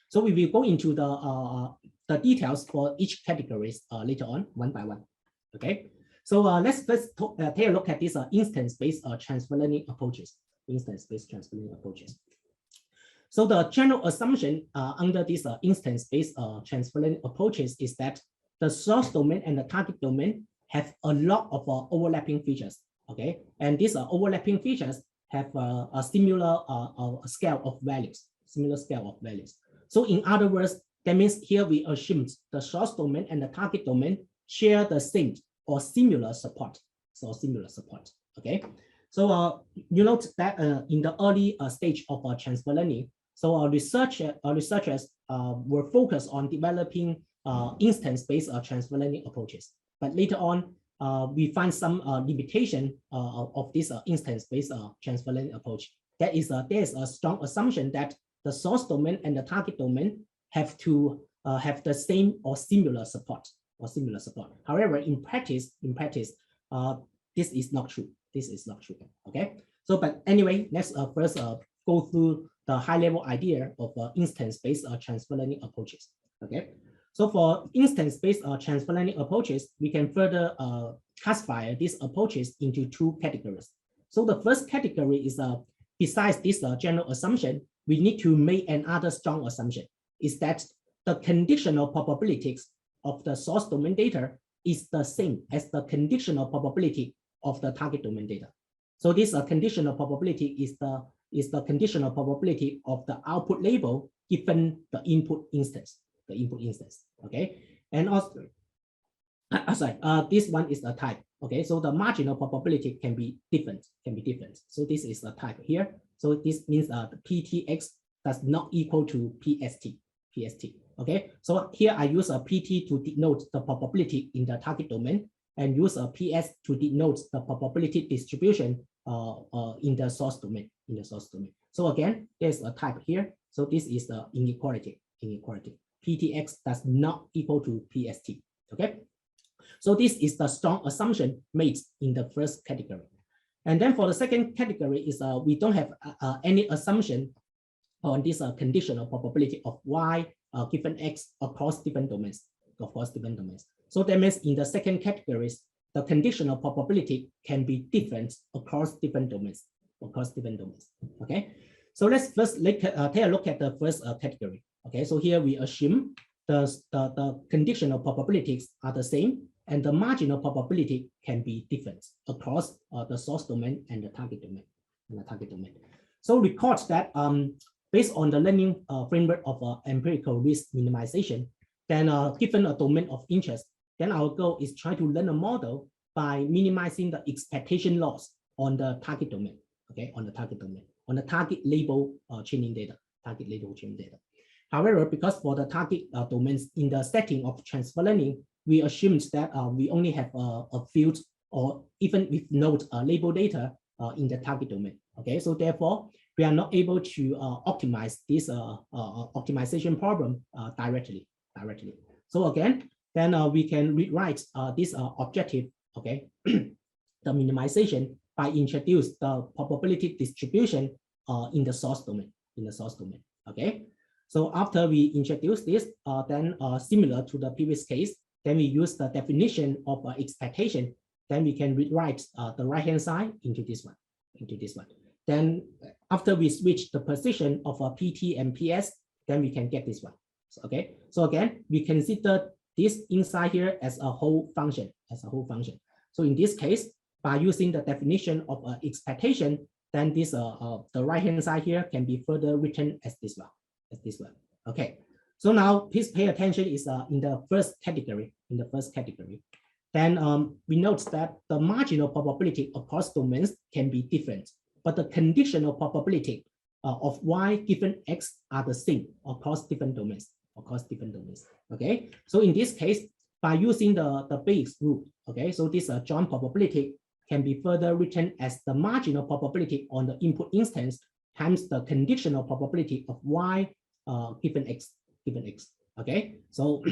So we will go into the details for each categories later on, one by one. Okay, so let's first take a look at these instance-based transfer learning approaches. So the general assumption under these instance-based transfer learning approaches is that the source domain and the target domain have a lot of overlapping features. Okay, and these overlapping features have a similar scale of values. So in other words, that means here we assume the source domain and the target domain share the same or similar support. Okay, so you note that in the early stage of transfer learning, so researchers were focused on developing instance-based transfer learning approaches. But later on, we find some limitation of this instance-based transfer learning approach. There is a strong assumption that the source domain and the target domain have to have the same or similar support. However, in practice, this is not true. Okay. So, but anyway, let's first go through the high-level idea of instance-based transfer learning approaches. Okay. So for instance-based transfer learning approaches, we can further classify these approaches into 2 categories. So the first category is besides this general assumption, we need to make another strong assumption, is that the conditional probabilities of the source domain data is the same as the conditional probability of the target domain data. So this conditional probability is the is the conditional probability of the output label given the input instance, okay? And also, this one is a type, okay? So the marginal probability can be different, So this is a type here. So this means the PTX does not equal to PST, okay? So here I use a PT to denote the probability in the target domain, and use a PS to denote the probability distribution in the source domain, So again, there's a type here. So this is the inequality. PTX does not equal to PST, okay? So this is the strong assumption made in the first category. And then for the second category is we don't have any assumption on this conditional probability of Y given X across different domains, So that means in the second categories, the conditional probability can be different across different domains, okay? So let's first take a look at the first category, okay? So here we assume the conditional probabilities are the same, and the marginal probability can be different across the source domain and the target domain. So record that based on the learning framework of empirical risk minimization, then given a domain of interest, then our goal is try to learn a model by minimizing the expectation loss on the target domain, okay, on the target label training data, However, because for the target domains in the setting of transfer learning, we assumed that we only have a field or even with node label data in the target domain, okay? So therefore, we are not able to optimize this optimization problem directly. So again, then we can rewrite this objective, okay, the minimization by introduce the probability distribution in the source domain, okay. So after we introduce this, then similar to the previous case, then we use the definition of expectation. Then we can rewrite the right-hand side into this one, Then after we switch the position of PT and PS, then we can get this one. So, okay. So again, we consider this inside here as a whole function, So in this case, by using the definition of expectation, then this the right-hand side here can be further written as this one, Okay. So now please pay attention is in the first category. Then we note that the marginal probability across domains can be different, but the conditional probability of Y given X are the same across different domains. Okay. So in this case, by using the Bayes rule, okay, so this joint probability can be further written as the marginal probability on the input instance times the conditional probability of Y given X. Okay. So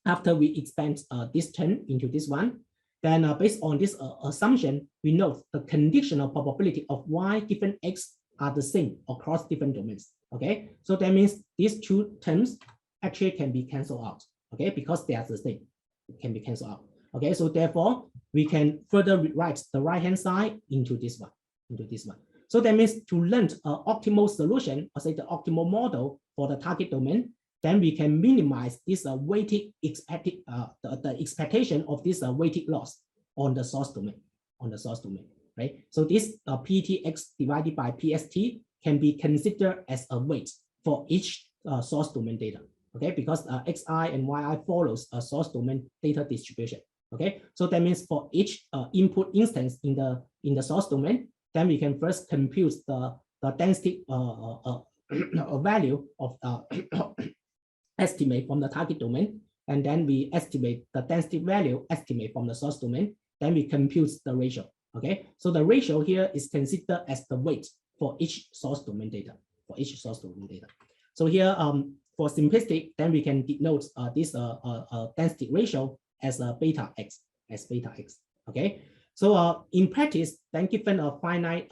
after we expand this term into this one, then based on this assumption, we note the conditional probability of Y given X are the same across different domains. Okay. So that means these two terms actually can be canceled out. Okay, because they are the same, it can be canceled out. Okay, so therefore we can further rewrite the right-hand side into this one, So that means to learn an optimal solution, or say the optimal model for the target domain, then we can minimize this weighted expected the expectation of this weighted loss on the source domain, right? So this PTX divided by PST can be considered as a weight for each source domain data. Okay, because Xi and Yi follows a source domain data distribution. Okay, so that means for each input instance in the source domain, then we can first compute the density value of estimate from the target domain, and then we estimate the density value estimate from the source domain. Then we compute the ratio. Okay, so the ratio here is considered as the weight for each source domain data. So here, for simplistic, then we can denote this density ratio as a beta x, Okay, so in practice, then given a finite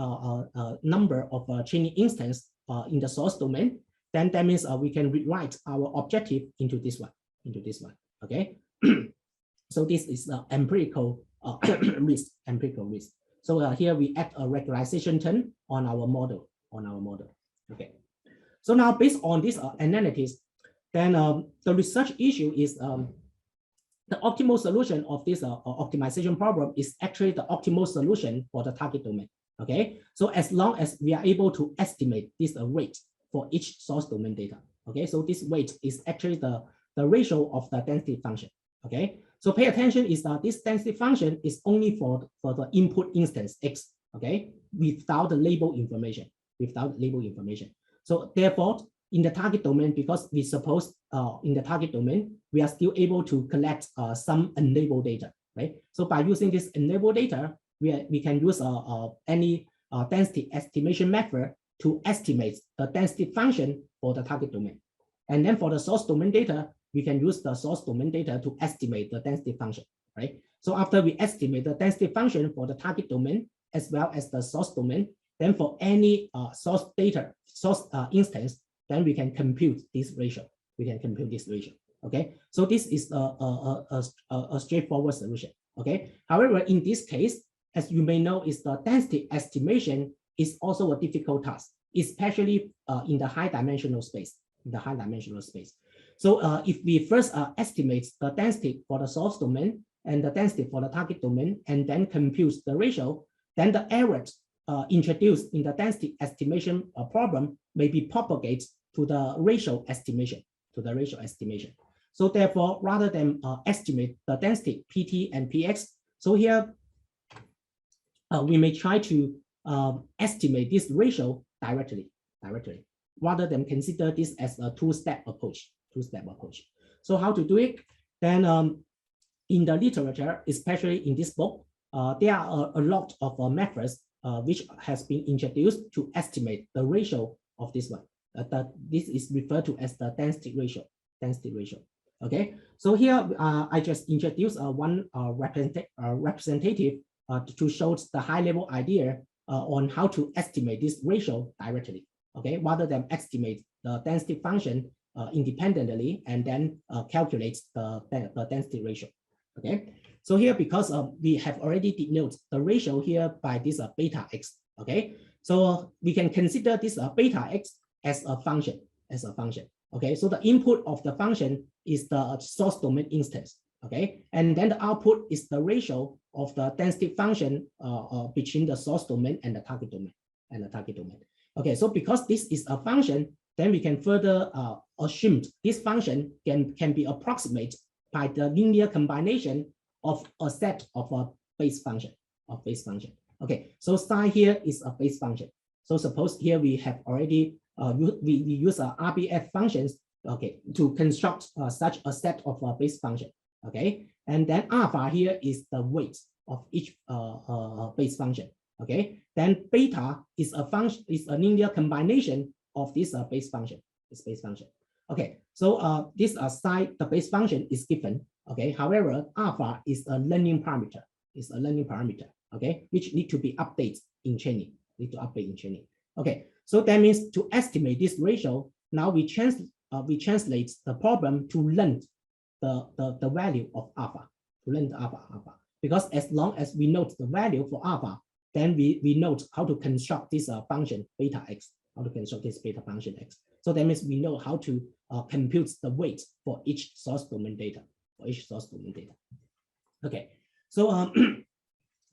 number of training instances in the source domain, then that means we can rewrite our objective into this one, Okay, so this is the empirical risk. So here we add a regularization term on our model. Okay. So now, based on this analysis, then the research issue is the optimal solution of this optimization problem is actually the optimal solution for the target domain. Okay, so as long as we are able to estimate this weight for each source domain data. Okay, so this weight is actually the ratio of the density function. Okay, so pay attention is that this density function is only for the input instance x. Okay, without the label information, So therefore, in the target domain, because we suppose in the target domain, we are still able to collect some unlabeled data, right? So by using this unlabeled data, we can use any density estimation method to estimate the density function for the target domain. And then for the source domain data, we can use the source domain data to estimate the density function, right? So after we estimate the density function for the target domain as well as the source domain, then for any source instance, then we can compute this ratio. Okay, so this is a straightforward solution. Okay, however, in this case, as you may know, is the density estimation is also a difficult task, especially in the high dimensional space. So if we first estimate the density for the source domain and the density for the target domain, and then compute the ratio, then the errors introduced in the density estimation problem may be propagated to the ratio estimation. So therefore, rather than estimate the density PT and PX, so here we may try to estimate this ratio directly, rather than consider this as a two-step approach. So how to do it? Then in the literature, especially in this book, there are a lot of methods which has been introduced to estimate the ratio of this one. This is referred to as the density ratio. Okay, so here I just introduced one representative to show the high-level idea on how to estimate this ratio directly. Okay, rather than estimate the density function independently and then calculate the density ratio. Okay, so here because we have already denoted the ratio here by this beta x. Okay, so we can consider this beta x as a function. Okay, so the input of the function is the source domain instance. Okay, and then the output is the ratio of the density function between the source domain and the target domain. Okay, so because this is a function, then we can further assume this function can be approximated by the linear combination of a set of a base function. Okay, so psi here is a base function. So suppose here we have already we use RBF functions, okay, to construct such a set of base function. Okay, and then alpha here is the weight of each base function. Okay, then beta is a linear combination of this base function. Okay, so this psi, the base function is given. Okay, however, alpha is a learning parameter. Okay, which need to be updated in training. Okay, so that means to estimate this ratio, now we translate the problem to learn the value of alpha. Because as long as we note the value for alpha, then we note how to construct this function beta x. So that means we know how to compute the weight for each source domain data. Okay, so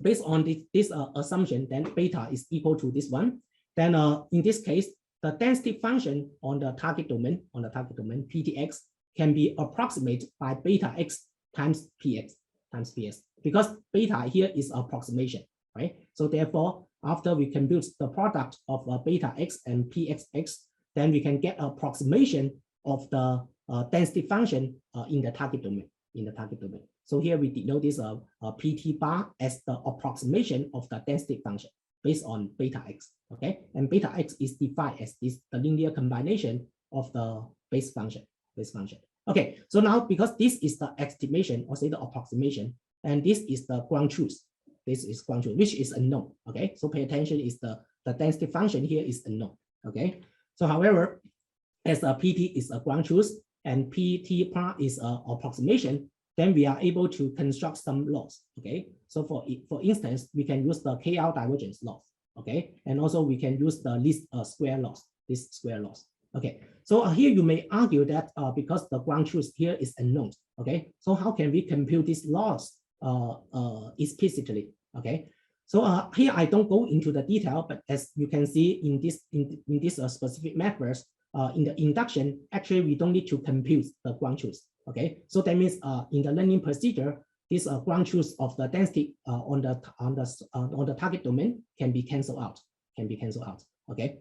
based on this assumption, then beta is equal to this one. Then in this case, the density function on the target domain, PTX, can be approximated by beta x times px, because beta here is approximation, right? So therefore, after we compute the product of beta x and pxx, then we can get approximation of the density function in the target domain. So here we denote this PT bar as the approximation of the density function based on beta x. Okay, and beta x is defined as the linear combination of the base function. Okay, so now because this is the estimation or say the approximation, and this is the ground truth. Which is unknown. Okay, so pay attention is the density function here is unknown. Okay, so however, as a PT is a ground truth and PT part is a approximation, then we are able to construct some laws. Okay, so for instance, we can use the KL divergence laws. Okay, and also we can use the least square laws. Okay, so here you may argue that because the ground truth here is unknown. Okay, so how can we compute these laws explicitly? Okay, So here I don't go into the detail, but as you can see in this specific methods, in the induction, actually we don't need to compute the ground truth. Okay, so that means in the learning procedure, this ground truth of the density on the target domain can be cancelled out. Okay,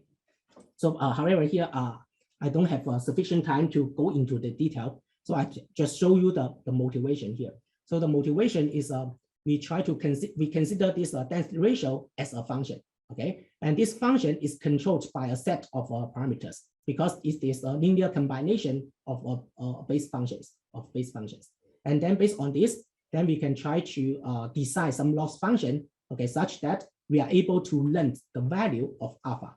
so however here I don't have sufficient time to go into the detail, so I just show you the motivation here. So the motivation is we consider this density ratio as a function. Okay, and this function is controlled by a set of parameters because it is a linear combination of base functions. And then based on this, then we can try to decide some loss function, okay, such that we are able to learn the value of alpha.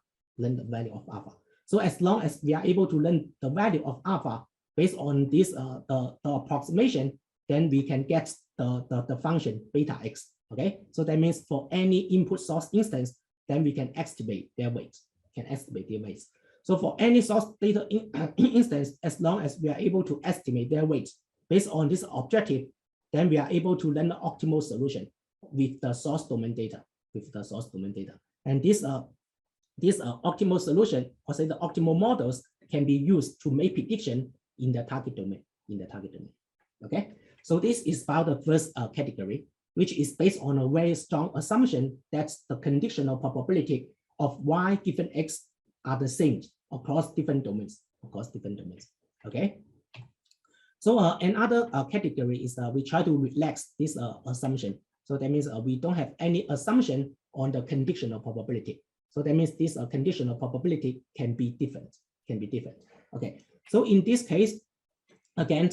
So as long as we are able to learn the value of alpha based on this the approximation, then we can get the function beta x. Okay, so that means for any input source instance, then we can estimate their weight. So for any source data instance, as long as we are able to estimate their weight based on this objective, then we are able to learn the optimal solution with the source domain data. And this optimal solution, or say the optimal models, can be used to make prediction in the target domain. Okay, so this is about the first category, which is based on a very strong assumption that the conditional probability of y given x are the same across different domains. Okay. So another category is we try to relax this assumption. So that means we don't have any assumption on the conditional probability. So that means this conditional probability can be different. Okay. So in this case, again,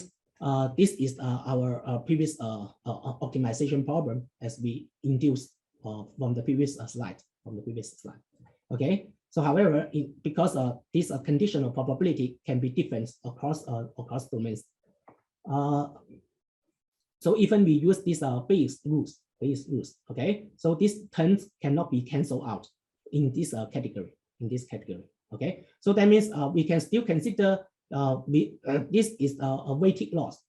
this is our previous optimization problem as we induced from the previous slide. Okay. So however, because this conditional probability can be different across domains. So even we use these base rules. Okay. So these terms cannot be cancelled out in this category. Okay. So that means we can still consider this is a weighted loss.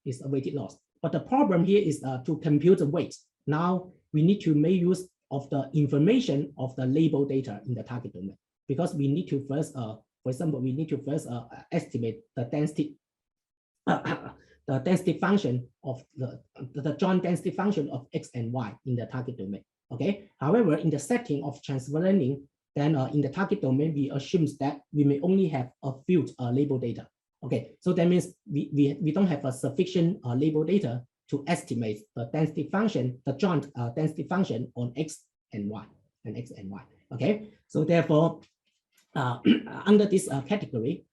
But the problem here is to compute the weight. Now we need to make use of the information of the label data in the target domain, because we need to first, for example, we need to first estimate the density, the density function of the joint density function of x and y in the target domain. Okay. However, in the setting of transfer learning, then in the target domain, we assume that we may only have a few label data. Okay, so that means we don't have a sufficient label data to estimate the density function, the joint density function on x and y. Okay, so therefore, under this category,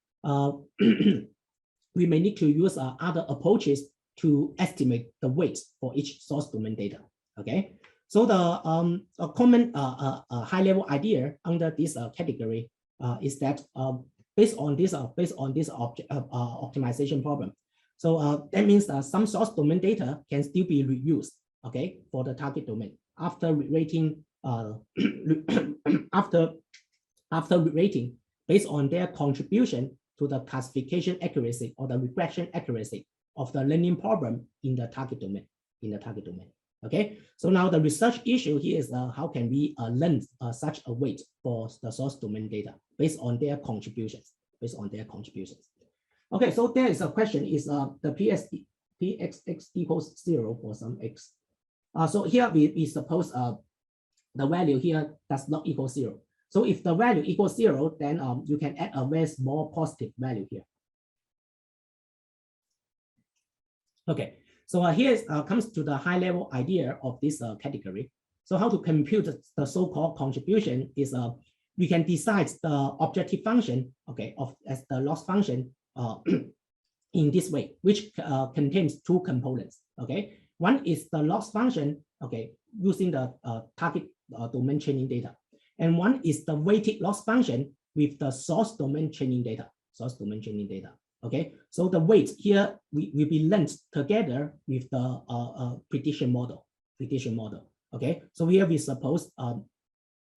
we may need to use other approaches to estimate the weight for each source domain data. Okay, so the common high-level idea under this category is that based on this optimization problem. So that means some source domain data can still be reused, okay, for the target domain after rating after rating based on their contribution to the classification accuracy or the regression accuracy of the learning problem in the target domain. Okay, so now the research issue here is how can we learn such a weight for the source domain data based on their contributions. Okay, so there is a question: is the pxx equals 0 for some x? So here we suppose the value here does not equal 0. So if the value equals 0, then you can add a very small positive value here. Okay. So here comes to the high-level idea of this category. So how to compute the so-called contribution is we can decide the objective function, okay, as the loss function in this way, which contains two components. Okay, one is the loss function, okay, using the target domain training data, and one is the weighted loss function with the source domain training data. Okay, so the weight here will be learned together with the prediction model. Okay, so here we suppose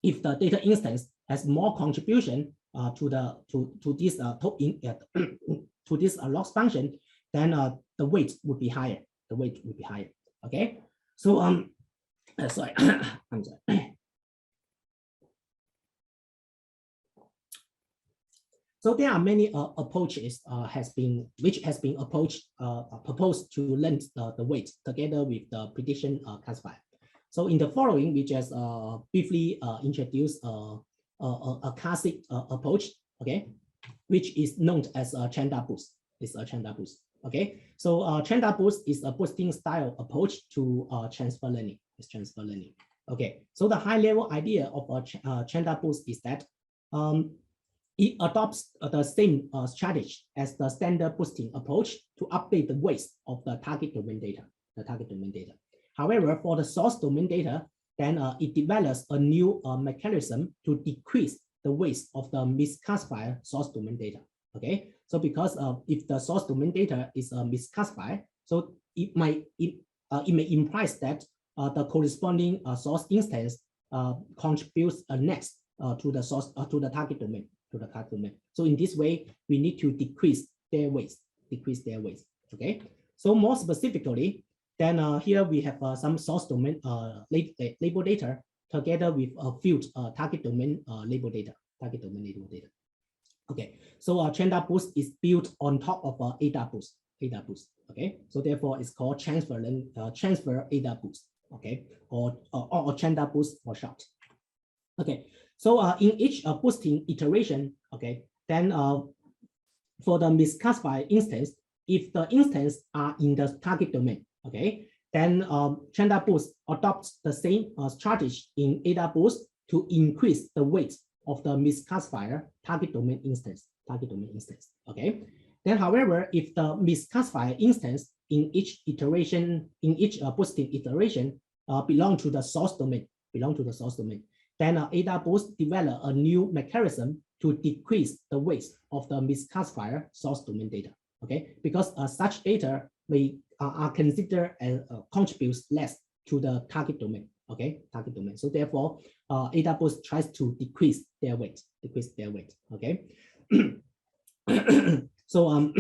if the data instance has more contribution to this loss function, then the weight would be higher. Okay, so sorry, I'm sorry. So there are many approaches which has been proposed to learn the weight together with the prediction classifier. So in the following, we just briefly introduce a classic approach, okay, which is known as Chanda boost. It's a Chanda boost. Okay, so Chanda boost is a boosting style approach to transfer learning. It's transfer learning. Okay, so the high level idea of Chanda boost is that it adopts the same strategy as the standard boosting approach to update the weights of the target domain data. However, for the source domain data, then it develops a new mechanism to decrease the weights of the misclassified source domain data. Okay, so because if the source domain data is misclassified, so it may imply that the corresponding source instance contributes next to the source to the target domain. So in this way, we need to decrease their weights. Okay. So more specifically, then here we have some source domain label data together with a few target domain label data. Okay. So Chanda boost is built on top of ADA boost. Okay. So therefore, it's called transfer ADA boost. Okay. Or Chanda boost for short. Okay. So in each boosting iteration, okay, then for the misclassified instance, if the instance are in the target domain, okay, then Chanda boost adopts the same strategy in ADA boost to increase the weight of the misclassifier target domain instance. Okay. Then, however, if the misclassified instance in each iteration, boosting iteration, belong to the source domain, then ADA boost develop a new mechanism to decrease the weight of the misclassifier source domain data. Okay, because such data may are considered as contributes less to the target domain. Okay, So therefore, ADA boost tries to decrease their weight. Okay. So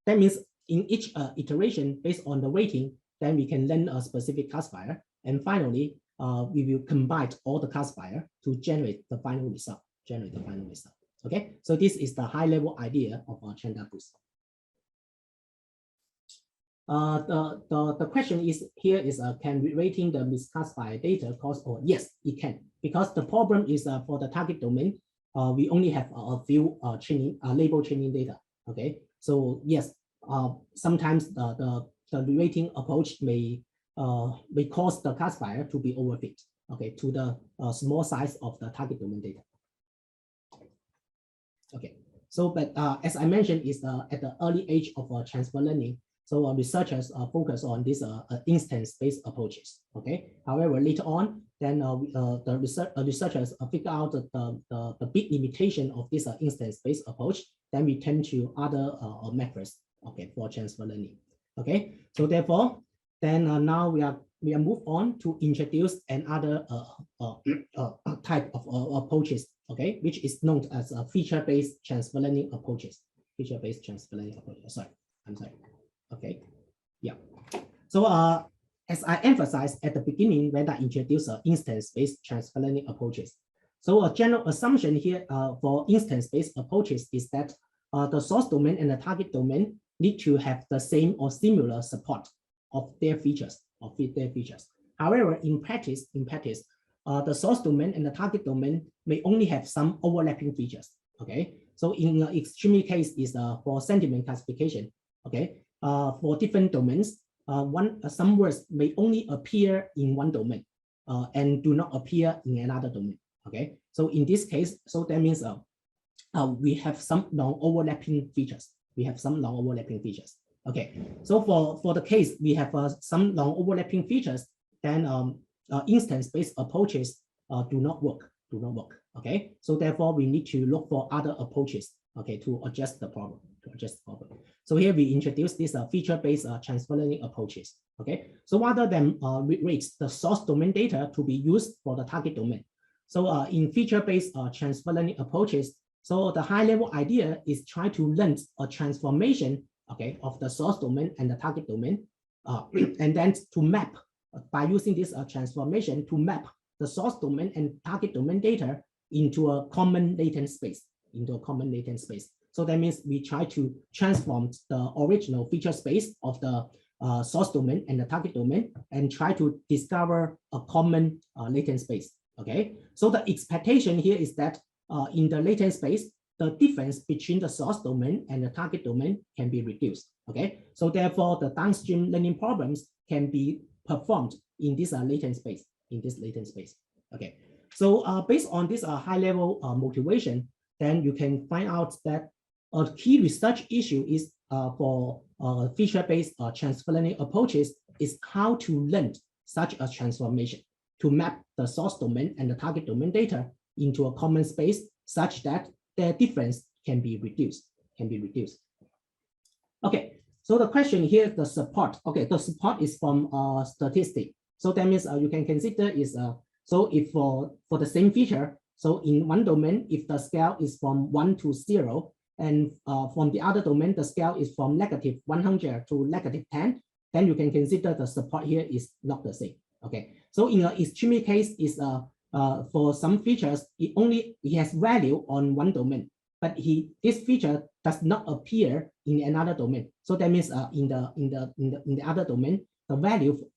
that means in each iteration, based on the weighting, then we can learn a specific classifier, and finally, we will combine all the classifier to generate the final result. Okay, so this is the high-level idea of our Chanda boost. The question is here is can rating the misclassified data cause? Or yes, it can, because the problem is for the target domain, we only have a few label training data. Okay, so yes, sometimes the rating approach may cause the classifier to be overfit, okay, to the small size of the target domain data. Okay, so but as I mentioned, is at the early age of transfer learning, so researchers focus on these instance-based approaches. Okay, however, later on, then the researchers figure out the big limitation of this instance-based approach. Then we turn to other methods, okay, for transfer learning. Okay, so therefore, then now we are move on to introduce another type of approaches, okay, which is known as feature-based transfer learning approaches. Sorry, I'm sorry. Okay, yeah. So as I emphasized at the beginning when I introduced instance-based transfer learning approaches. So a general assumption here for instance-based approaches is that the source domain and the target domain need to have the same or similar support of their features. However, in practice, the source domain and the target domain may only have some overlapping features. Okay, so in the extreme case is for sentiment classification. Okay, for different domains, some words may only appear in one domain and do not appear in another domain. Okay, so in this case, so that means we have some non-overlapping features. Okay, so for the case we have some non-overlapping features, then instance-based approaches do not work. Okay, so therefore we need to look for other approaches. Okay, to adjust the problem. So here we introduce this feature-based transfer learning approaches. Okay, so rather than rate the source domain data to be used for the target domain, so in feature-based transfer learning approaches, so the high-level idea is try to learn a transformation, okay, of the source domain and the target domain, and then to map by using this transformation to map the source domain and target domain data into a common latent space. So that means we try to transform the original feature space of the source domain and the target domain and try to discover a common latent space. Okay, so the expectation here is that in the latent space, the difference between the source domain and the target domain can be reduced. Okay, so therefore the downstream learning problems can be performed in this latent space. Okay, so based on this high-level motivation, then you can find out that a key research issue is for feature-based transfer learning approaches is how to learn such a transformation to map the source domain and the target domain data into a common space such that their difference can be reduced. Okay, so the question here is the support. Okay, the support is from statistic. So that means you can consider is so if for the same feature, so in one domain, if the scale is from 1 to 0, and from the other domain, the scale is from -100 to -10, then you can consider the support here is not the same. Okay, so in an extreme case is for some features, it has value on one domain, but this feature does not appear in another domain. So that means in the other domain, the value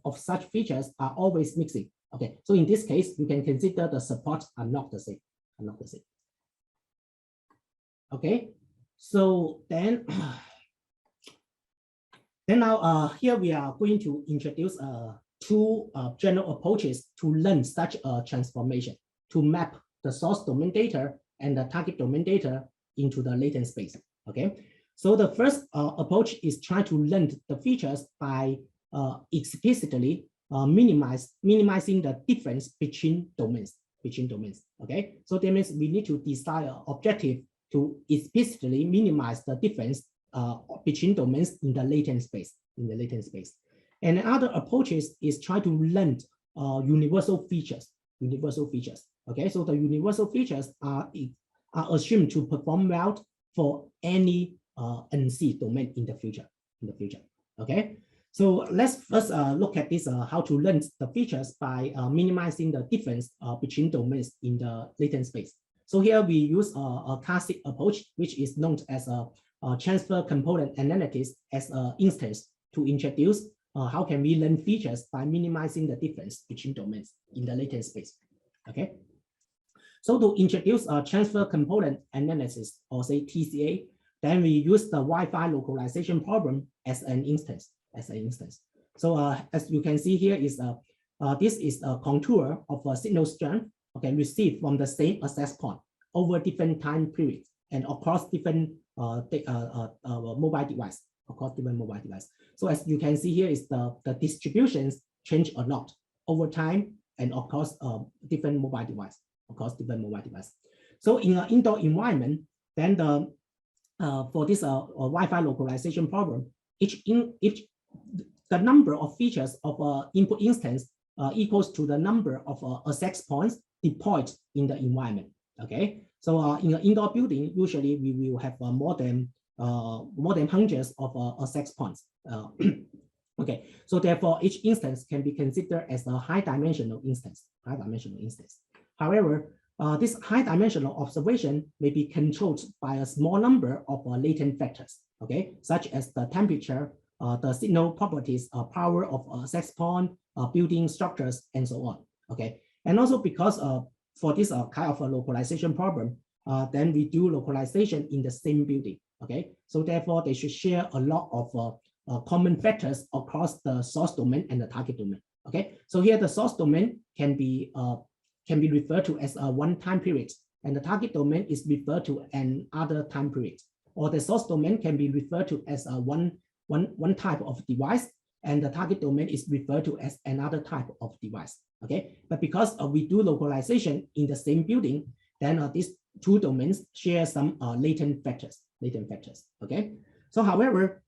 of such features are always mixing. Okay, so in this case, you can consider the supports are not the same. Okay, so then now here we are going to introduce two general approaches to learn such a transformation to map the source domain data and the target domain data into the latent space. Okay, so the first approach is try to learn the features by explicitly minimizing the difference between domains. Okay, so that means we need to decide an objective to explicitly minimize the difference between domains in the latent space. And other approaches is try to learn universal features. Okay, so the universal features are assumed to perform well for any NC domain in the future. Okay, so let's first look at this how to learn the features by minimizing the difference between domains in the latent space. So here we use a classic approach, which is known as a transfer component analysis as an instance to introduce how can we learn features by minimizing the difference between domains in the latent space. Okay, so to introduce a transfer component analysis, or say TCA, then we use the Wi-Fi localization problem as an instance. So as you can see here is this is a contour of a signal strength, okay, received from the same access point over different time periods and across different mobile device. So as you can see here is the distributions change a lot over time and across different mobile device. So in an indoor environment, then for this Wi-Fi localization problem, the number of features of input instance equals to the number of access points deployed in the environment. Okay, so in an indoor building, usually we will have more than hundreds of access points. Okay, so therefore each instance can be considered as a high-dimensional instance. However, this high-dimensional observation may be controlled by a small number of latent factors. Okay, such as the temperature, the signal properties, power of access point, building structures, and so on. Okay, and also because for this kind of a localization problem, then we do localization in the same building. Okay, so therefore they should share a lot of common factors across the source domain and the target domain. Okay, so here the source domain can be referred to as a one time period, and the target domain is referred to another time period, or the source domain can be referred to as a one type of device, and the target domain is referred to as another type of device. Okay, but because we do localization in the same building, then these two domains share some latent factors. Okay, so however,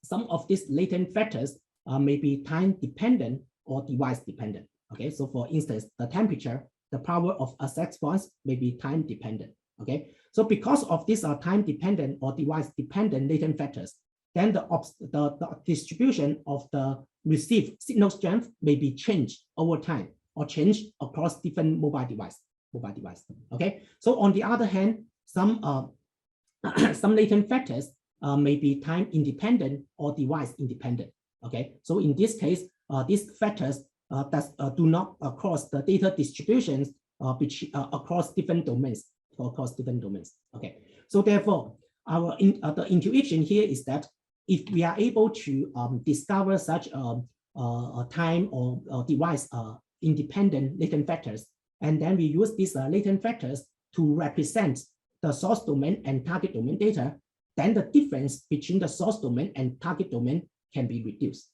some of these latent factors may be time dependent or device dependent. Okay, so for instance, the temperature, the power of access points may be time dependent. Okay, so because of these time dependent or device dependent latent factors, then the distribution of the received signal strength may be changed over time or changed across different mobile device. Okay, so on the other hand, some some latent factors may be time independent or device independent. Okay, so in this case, these factors do not cross the data distributions across different domains. Okay, so therefore, the intuition here is that if we are able to discover such time or device independent latent factors, and then we use these latent factors to represent the source domain and target domain data, then the difference between the source domain and target domain can be reduced.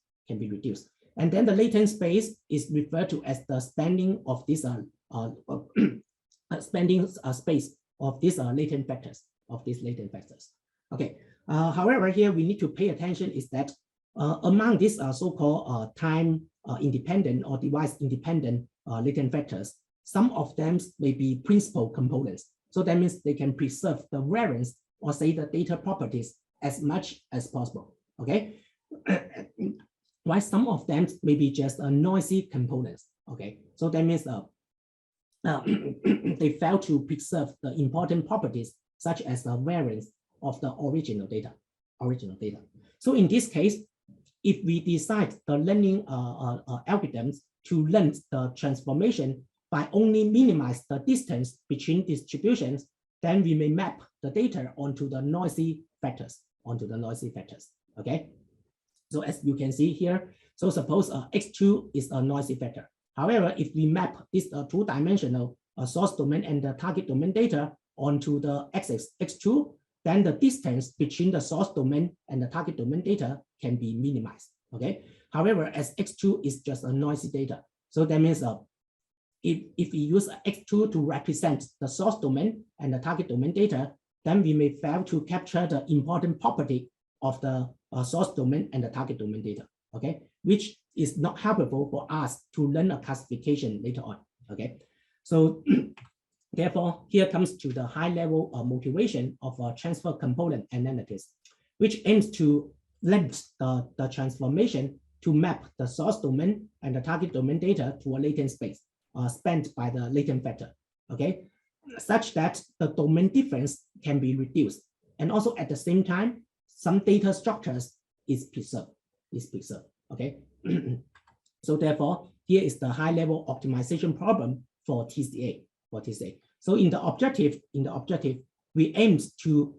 And then the latent space is referred to as the spanning of this space of these latent factors. Okay. However, here we need to pay attention is that among these so-called time independent or device independent latent factors, some of them may be principal components. So that means they can preserve the variance or say the data properties as much as possible. Okay. While some of them may be just noisy components. Okay. So that means they fail to preserve the important properties such as the variance of the original data. So in this case, if we decide the learning algorithms to learn the transformation by only minimize the distance between distributions, then we may map the data onto the noisy factors. Okay. So as you can see here, so suppose X2 is a noisy factor. However, if we map this two-dimensional source domain and the target domain data onto the axis X2, then the distance between the source domain and the target domain data can be minimized. Okay. However, as X2 is just a noisy data, so that means if we use X2 to represent the source domain and the target domain data, then we may fail to capture the important property of the source domain and the target domain data. Okay, which is not helpful for us to learn a classification later on. Okay, so therefore, here comes to the high-level motivation of a transfer component analysis, which aims to lengthen the transformation to map the source domain and the target domain data to a latent space spanned by the latent factor. Okay, such that the domain difference can be reduced, and also at the same time, some data structures is preserved. Okay, so therefore, here is the high-level optimization problem for TCA. So in the objective, we aim to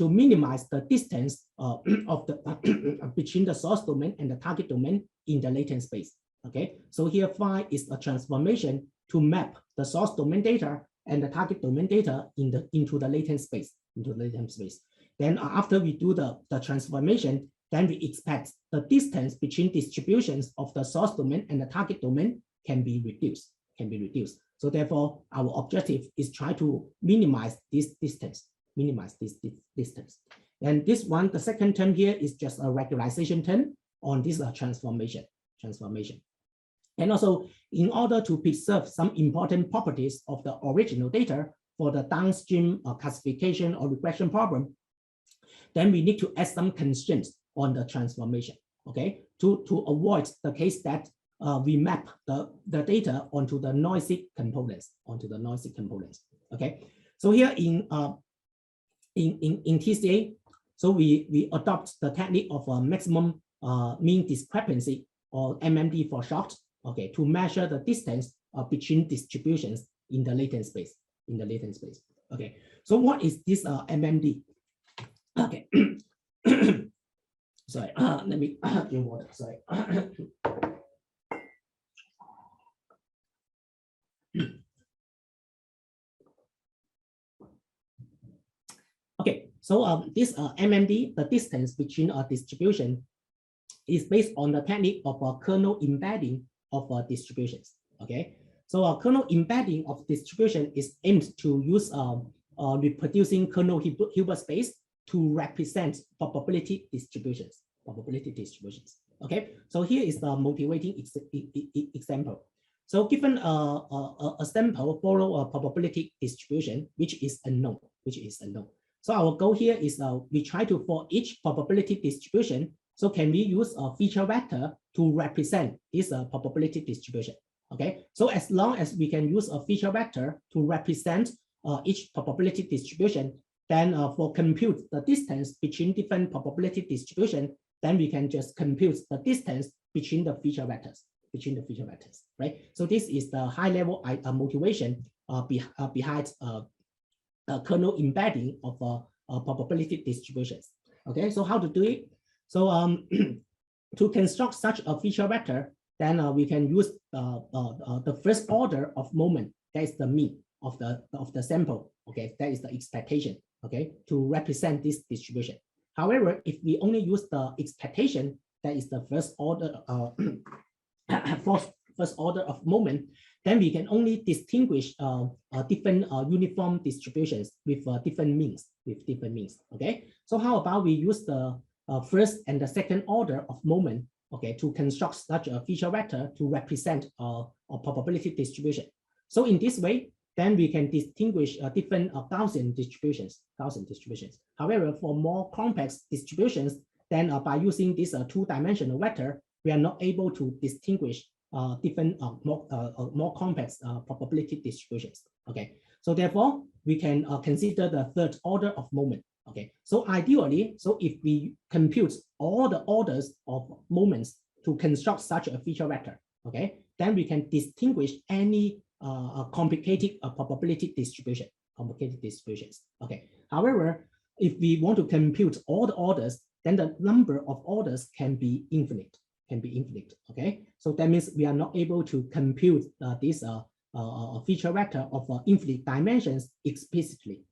minimize the distance of the between the source domain and the target domain in the latent space. Okay, so here phi is a transformation to map the source domain data and the target domain data into the latent space. Then after we do the transformation, then we expect the distance between distributions of the source domain and the target domain can be reduced. So therefore, our objective is try to minimize this distance. And this one, the second term here is just a regularization term on this transformation. And also, in order to preserve some important properties of the original data for the downstream classification or regression problem, then we need to add some constraints on the transformation, okay, to avoid the case that we map the data onto the noisy components, okay. So here in TCA, so we adopt the technique of maximum mean discrepancy, or MMD for short, okay, to measure the distance between distributions in the latent space. Okay, so what is this MMD? Okay, sorry, let me drink water. Sorry. Okay, so this MMD, the distance between a distribution, is based on the technique of a kernel embedding of distributions. Okay, so a kernel embedding of distribution is aimed to use reproducing kernel Hilbert space to represent probability distributions. Okay, so here is the motivating example. So given a sample follow a probability distribution which is unknown. So our goal here is we try to, for each probability distribution, so can we use a feature vector to represent this probability distribution? Okay, so as long as we can use a feature vector to represent each probability distribution, then for compute the distance between different probability distribution, then we can just compute the distance between the feature vectors, right? So this is the high-level motivation behind kernel embedding of probability distributions. Okay, so how to do it? So to construct such a feature vector, then we can use the first order of moment, that is the mean of the sample. Okay, that is the expectation. Okay, to represent this distribution. However, if we only use the expectation, that is the first order first order of moment, then we can only distinguish different uniform distributions with different means. Okay, so how about we use the first and the second order of moment, okay, to construct such a feature vector to represent a probability distribution. So in this way, then we can distinguish different Gaussian distributions. However, for more complex distributions, then by using this two-dimensional vector, we are not able to distinguish different more complex probability distributions. Okay, so therefore we can consider the third order of moment. Okay, so ideally, so if we compute all the orders of moments to construct such a feature vector, okay, then we can distinguish any complicated probability distributions. Okay, however, if we want to compute all the orders, then the number of orders can be infinite. Okay, so that means we are not able to compute this feature vector of infinite dimensions explicitly.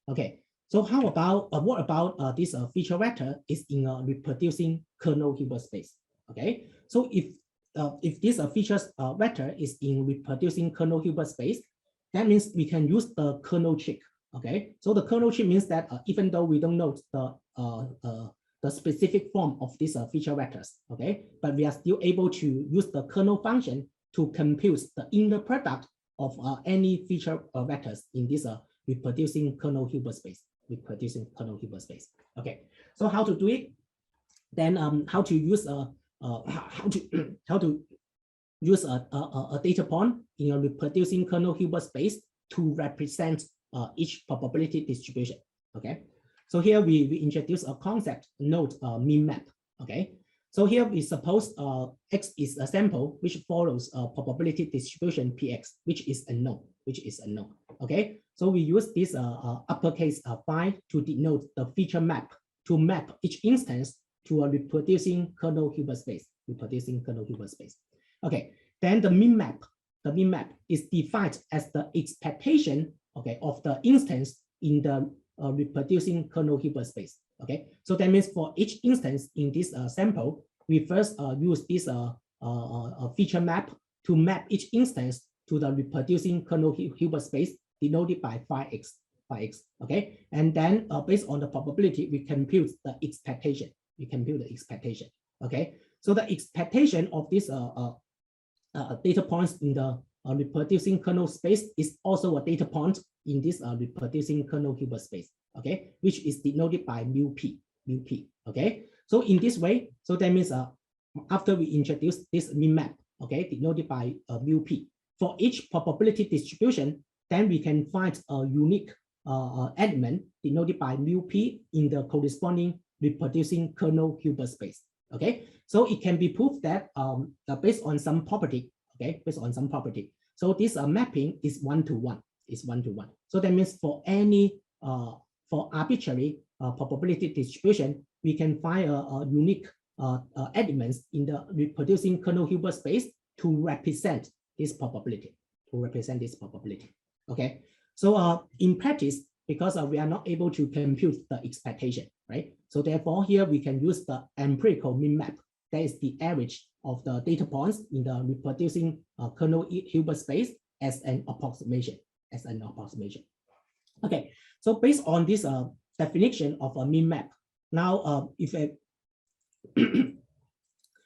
Okay, so how about what about this feature vector is in a reproducing kernel Hilbert space? Okay, so if this feature vector is in reproducing kernel Hilbert space, that means we can use the kernel trick. Okay, so the kernel trick means that even though we don't know the specific form of these feature vectors, okay, but we are still able to use the kernel function to compute the inner product of any feature vectors in this reproducing kernel Hilbert space. Okay, so how to do it? Then how to use how to use a data point in a reproducing kernel Hilbert space to represent each probability distribution. Okay, so here we introduce a concept node mean map. Okay, so here we suppose X is a sample which follows a probability distribution Px, which is unknown. Okay, so we use this uppercase phi to denote the feature map to map each instance to a reproducing kernel Hilbert space. Okay, then the mean map is defined as the expectation, okay, of the instance in the reproducing kernel Hilbert space. Okay, so that means for each instance in this sample, we first use this feature map to map each instance to the reproducing kernel Hilbert space denoted by phi x. Okay, and then based on the probability, we compute the expectation. Okay, so the expectation of this data points in the reproducing kernel space is also a data point in this reproducing kernel Hilbert space. Okay, which is denoted by mu p. Okay, so in this way, so that means after we introduce this mean map, okay, denoted by mu p for each probability distribution, then we can find a unique element denoted by mu p in the corresponding reproducing kernel Hilbert space. Okay, so it can be proved that based on some property. Okay, so this mapping is one-to-one. So that means for any for arbitrary probability distribution, we can find a unique elements in the reproducing kernel Hilbert space to represent this probability. Okay, so in practice, because we are not able to compute the expectation, right? So therefore, here we can use the empirical mean map. That is the average of the data points in the reproducing kernel Hilbert space as an approximation. Okay, so based on this definition of a mean map, now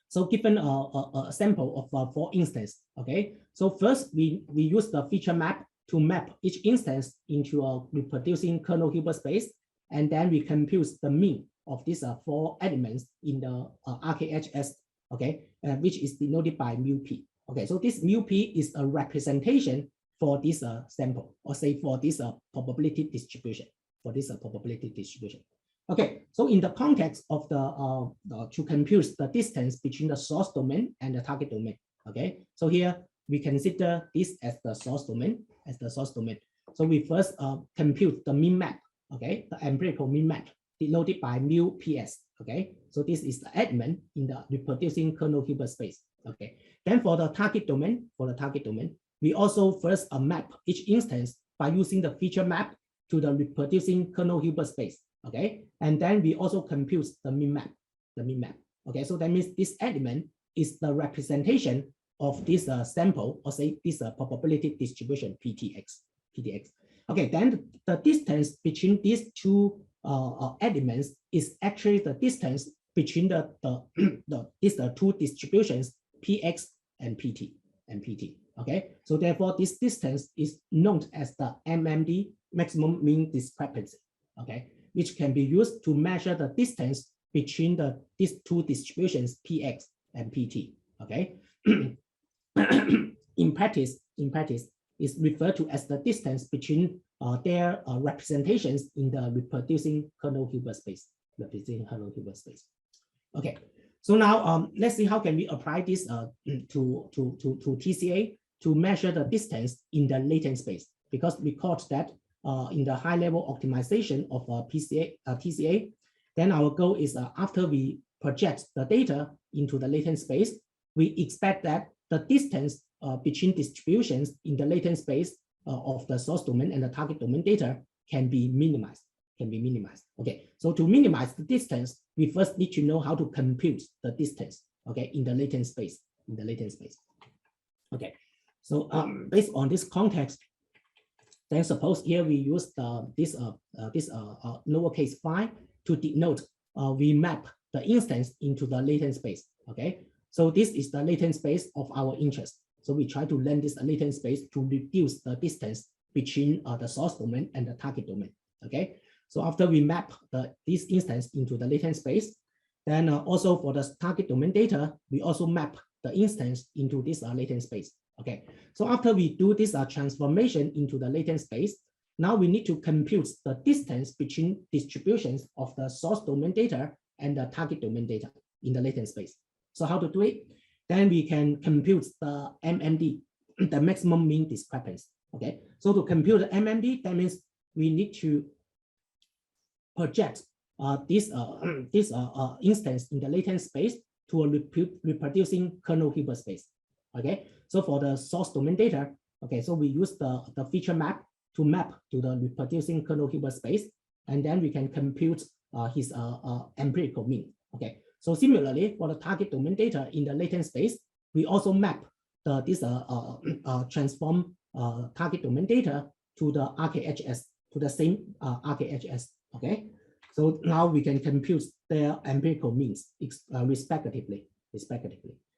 so given a sample of 4 instances, okay, so first we use the feature map to map each instance into a reproducing kernel Hilbert space, and then we compute the mean of these 4 elements in the RKHS, okay, which is denoted by mu p. Okay, so this mu p is a representation for this sample, or say for this probability distribution, Okay, so in the context of to compute the distance between the source domain and the target domain. Okay, so here we consider this as the source domain, So we first compute the min map, okay, the empirical min map denoted by mu ps. Okay, so this is the element in the reproducing kernel Hilbert space. Okay, then for the target domain, we also first map each instance by using the feature map to the reproducing kernel Hilbert space. Okay, and then we also compute the min map, Okay, so that means this element is the representation of this sample, or say this probability distribution PTX. Okay, then the distance between these two elements is actually the distance between these two distributions PX and PT. Okay, so therefore this distance is known as the MMD, maximum mean discrepancy. Okay, which can be used to measure the distance between these two distributions PX and PT. Okay, in practice is referred to as the distance between their representations in the reproducing kernel Hilbert space. Okay, so now let's see how can we apply this to TCA to measure the distance in the latent space, because we caught that in the high-level optimization of TCA, then our goal is after we project the data into the latent space, we expect that the distance between distributions in the latent space of the source domain and the target domain data can be minimized. Okay, so to minimize the distance, we first need to know how to compute the distance. Okay, in the latent space. Okay, so based on this context, then suppose here we use this lowercase phi to denote we map the instance into the latent space. Okay, so this is the latent space of our interest. So we try to learn this latent space to reduce the distance between the source domain and the target domain. Okay, so after we map this instance into the latent space, then also for the target domain data, we also map the instance into this latent space. Okay, so after we do this transformation into the latent space, now we need to compute the distance between distributions of the source domain data and the target domain data in the latent space. So how to do it? Then we can compute the MMD, the maximum mean discrepancy. Okay, so to compute the MMD, that means we need to project this instance in the latent space to a reproducing kernel Hilbert space. Okay, so for the source domain data, okay, so we use the feature map to map to the reproducing kernel Hilbert space, and then we can compute his empirical mean. Okay, so similarly for the target domain data in the latent space, we also map this transform target domain data to the RKHS, to the same RKHS. Okay, so now we can compute their empirical means respectively.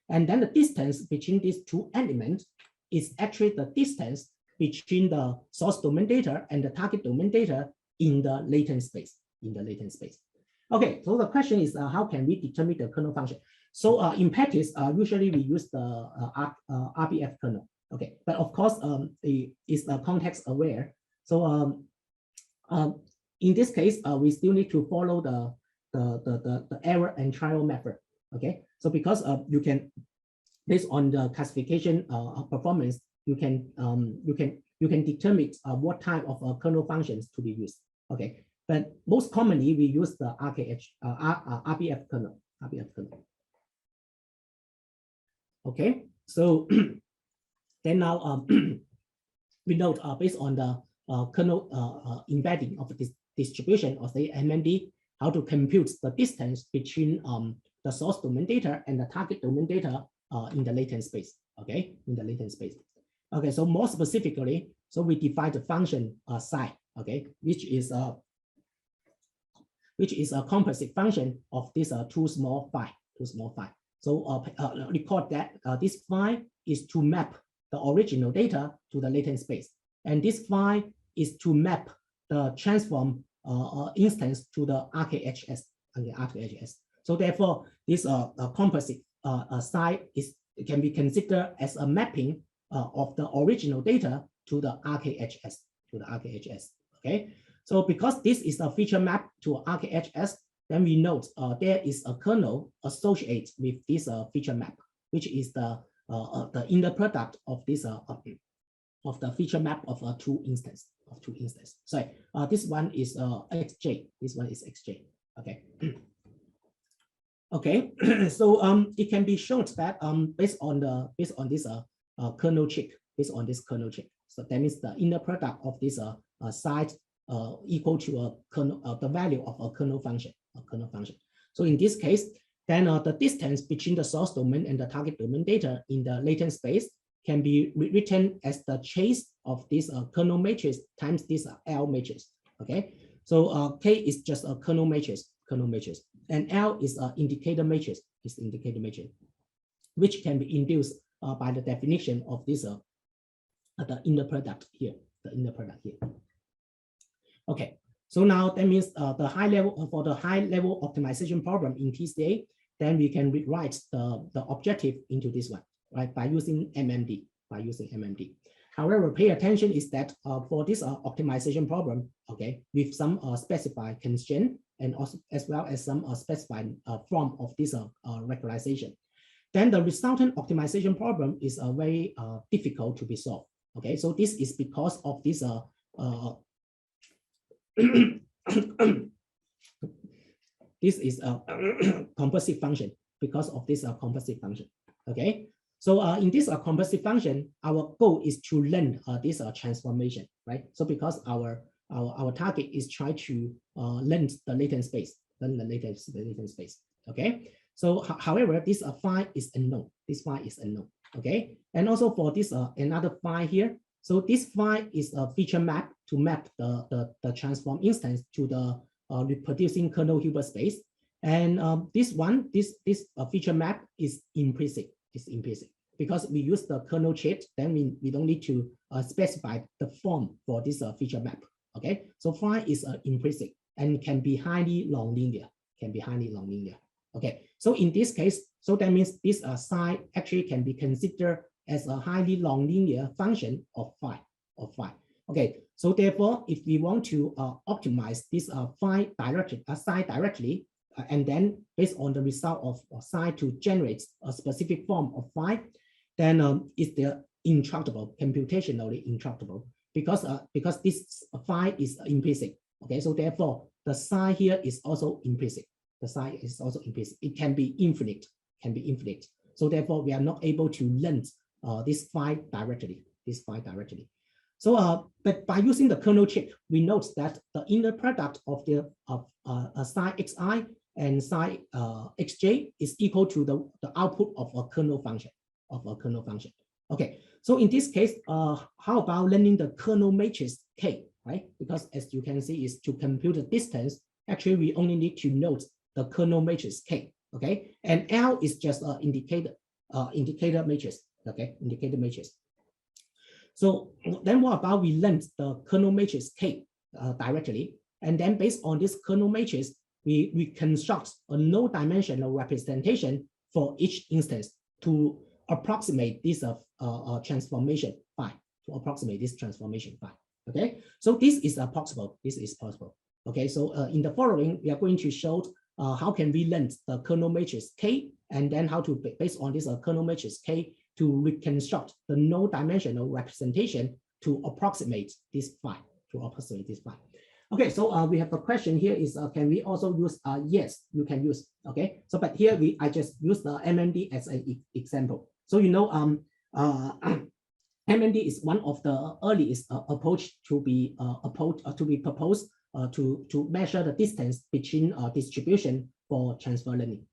And then the distance between these two elements is actually the distance between the source domain data and the target domain data in the latent space. Okay, so the question is how can we determine the kernel function? So in practice, usually we use the RBF kernel. Okay, but of course, it is context aware. So in this case, we still need to follow the error and trial method. Okay, so because you can, based on the classification performance, you can determine what type of kernel functions to be used. Okay, but most commonly we use the RBF kernel. Okay, so then now we note based on the kernel embedding of this distribution of the MMD, how to compute the distance between the source domain data and the target domain data in the latent space. Okay, Okay, so more specifically, so we define the function psi. Okay, which is a composite function of this two small phi. So record that this phi is to map the original data to the latent space, and this phi is to map the transform instance to the RKHS. So therefore, this composite psi can be considered as a mapping of the original data to the RKHS, okay? So because this is a feature map to RKHS, then we note there is a kernel associated with this feature map, which is the inner product of this of the feature map of two instances. So this one is XJ. This one is XJ. Okay. Okay. So it can be shown that based on this kernel check, based on this kernel check. So that means the inner product of this side equal to a kernel, the value of a kernel function. So in this case, then the distance between the source domain and the target domain data in the latent space can be written as the chase of this kernel matrix times this L matrix. Okay, so K is just a kernel matrix, and L is an indicator matrix, which can be induced by the definition of this the inner product here, Okay, so now that means the high level for the high level optimization problem in TCA, then we can rewrite the objective into this one, right, by using MMD. However, pay attention is that for this optimization problem, okay, with some specified constraint and also as well as some specified form of this regularization, then the resultant optimization problem is very difficult to be solved. Okay, so this is because of this this is a composite function, because of this composite function. Okay, so in this composite function, our goal is to learn this transformation, right? So because our target is try to learn the latent space, Okay, so however, this phi is unknown. Okay, and also for this another phi here. So this phi is a feature map to map the transform instance to the reproducing kernel Hilbert space. And this feature map is implicit. Because we use the kernel check, then we don't need to specify the form for this feature map. Okay, so phi is implicit and can be highly nonlinear. Okay, so in this case, so that means this psi actually can be considered as a highly nonlinear function of phi. Okay, so therefore, if we want to optimize this phi psi directly, and then based on the result of psi to generate a specific form of phi, then it's intractable, computationally intractable, because this phi is implicit. Okay, so therefore the psi here is also implicit. It can be infinite. So therefore we are not able to learn this phi directly. So but by using the kernel check, we note that the inner product of the psi xi and psi xj is equal to the output of a kernel function. Okay, so in this case, how about learning the kernel matrix K, right? Because as you can see, is to compute the distance. Actually, we only need to note the kernel matrix K. Okay, and L is just an indicator matrix. Okay, indicator matrix. So then what about we learn the kernel matrix K directly, and then based on this kernel matrix, we construct a no-dimensional representation for each instance to approximate this transformation phi. Okay, so this is possible. Okay, so in the following, we are going to show how can we learn the kernel matrix K, and then how to, based on this kernel matrix K, to reconstruct the no-dimensional representation to approximate this phi. Okay, so we have a question here is, can we also use, yes, you can use, okay? So, but here I just use the MMD as an example. So, you know, MMD is one of the earliest approach to be proposed to measure the distance between distribution for transfer learning.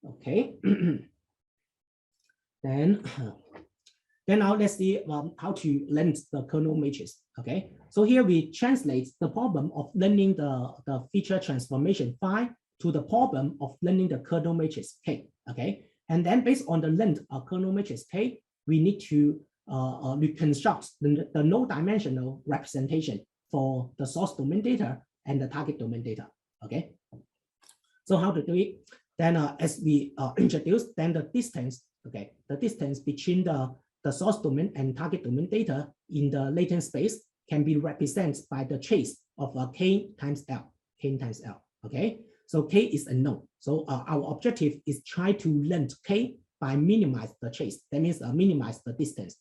Okay. Then now let's see how to learn the kernel matrix. Okay, so here we translate the problem of learning the feature transformation phi to the problem of learning the kernel matrix K. Okay, and then based on the length of kernel matrix K, we need to reconstruct the no-dimensional representation for the source domain data and the target domain data. Okay, so how to do it? Then as we introduced, then the distance, okay, the distance between the the source domain and target domain data in the latent space can be represented by the trace of k times L, okay? So k is a known. So our objective is try to learn k by minimize the trace. That means minimize the distance.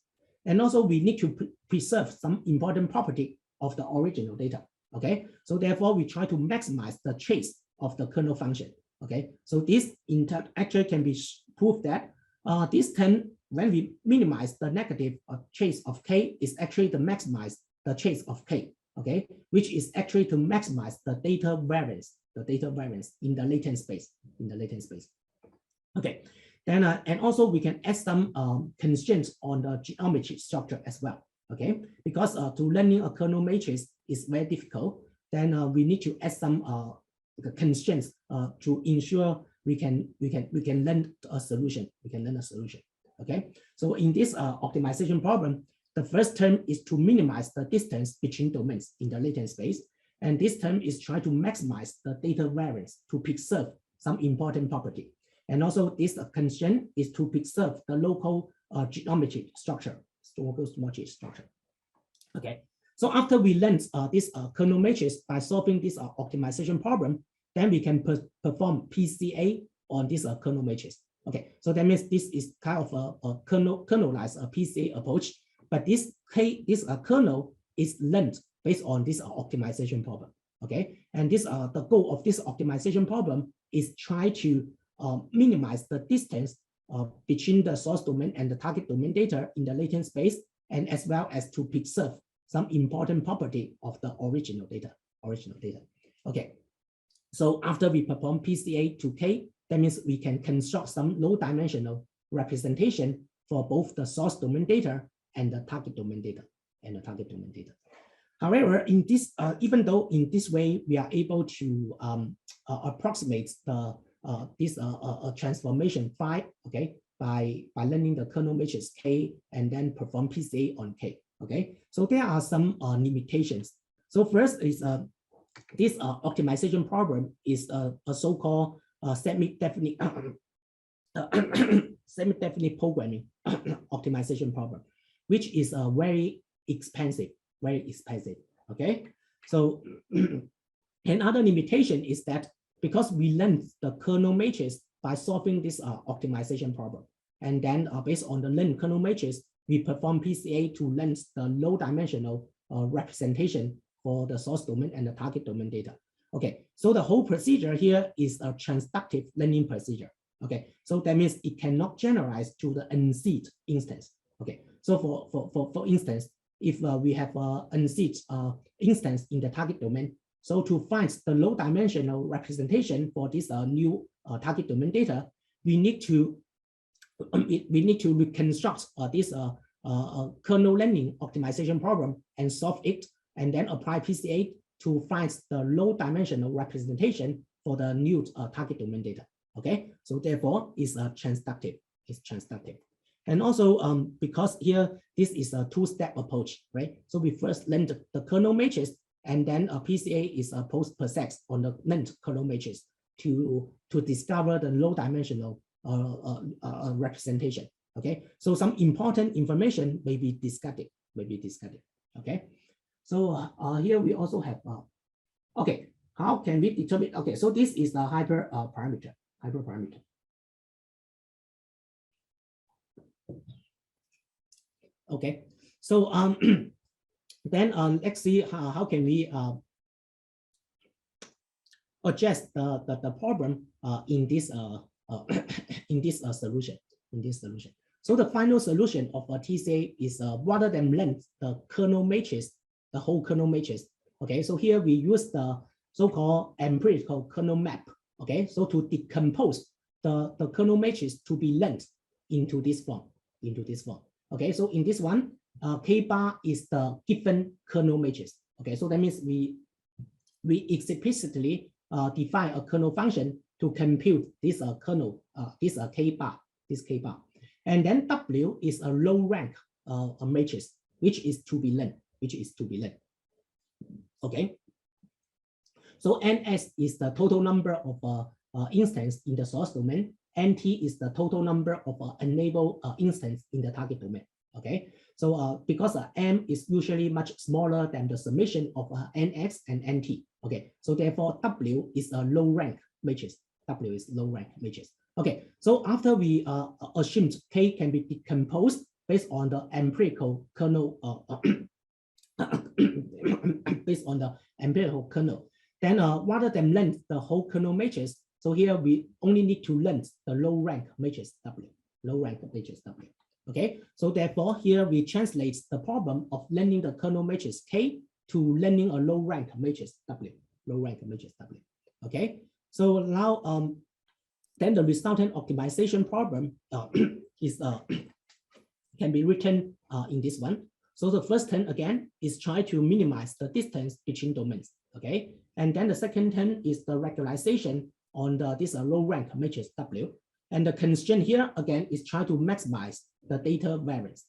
And also we need to preserve some important property of the original data, okay? So therefore we try to maximize the trace of the kernel function, okay? So this actually can be proved that this term, when we minimize the negative trace of k, is actually to maximize the trace of k, okay? Which is actually to maximize the data variance in the latent space, Okay, then and also we can add some constraints on the geometry structure as well, okay? Because to learning a kernel matrix is very difficult. Then we need to add some constraints to ensure we can learn a solution. Okay. So in this optimization problem, the first term is to minimize the distance between domains in the latent space, and this term is try to maximize the data variance to preserve some important property. And also this constraint is to preserve the local geometry structure, Okay. So after we learn this kernel matrix by solving this optimization problem, then we can perform PCA on this kernel matrix. Okay, so that means this is kind of a kernelized PCA approach, but this kernel is learned based on this optimization problem. Okay, and this the goal of this optimization problem is try to minimize the distance between the source domain and the target domain data in the latent space, and as well as to preserve some important property of the original data. Okay, so after we perform PCA to K, that means we can construct some low-dimensional representation for both the source domain data and the target domain data. However, in this, even though in this way we are able to approximate the this transformation phi, okay, by learning the kernel matrix K and then perform PCA on K. Okay, so there are some limitations. So first is this optimization problem is a so-called semi-definite programming optimization problem, which is very expensive. Okay, so another limitation is that because we learned the kernel matrix by solving this optimization problem, and then based on the learned kernel matrix, we perform PCA to learn the low-dimensional representation for the source domain and the target domain data. Okay, so the whole procedure here is a transductive learning procedure. Okay, so that means it cannot generalize to the unseed instance. Okay, so for instance, if we have an unseed instance in the target domain, so to find the low-dimensional representation for this new target domain data, we need to reconstruct this kernel learning optimization problem and solve it, and then apply PCA to find the low-dimensional representation for the new target domain data. Okay, so therefore it's transductive. And also because here this is a two-step approach, right? So we first learn the kernel matrix, and then a PCA is post-process on the learned kernel matrix to discover the low-dimensional representation. Okay, so some important information may be discarded. Okay, so here we also have okay, how can we determine? Okay, so this is the hyperparameter. Okay, so then let's see how can we address the problem in this solution. So the final solution of a TCA is rather than learn the kernel matrix, the whole kernel matrix. Okay, so here we use the so-called empirical kernel map. Okay, so to decompose the kernel matrix to be learned into this form. Okay, so in this one, K bar is the given kernel matrix. Okay, so that means we explicitly define a kernel function to compute this kernel, this K bar. And then W is a low rank matrix, which is to be learned. Okay. So NS is the total number of instance in the source domain. NT is the total number of enabled instance in the target domain. Okay, so because M is usually much smaller than the summation of NX and NT. Okay, so therefore W is a low rank matrix. W is low rank matrix. Okay, so after we assumed K can be decomposed based on the empirical kernel, based on the empirical kernel, then rather than length the whole kernel matrix, so here we only need to length the low rank matrix W, low rank matrix W. Okay, so therefore here we translate the problem of learning the kernel matrix K to learning a low rank matrix W, low rank matrix W. Okay, so now then the resultant optimization problem is can be written in this one. So the first term again is try to minimize the distance between domains. Okay, and then the second term is the regularization on this low rank matrix W. And the constraint here again is try to maximize the data variance,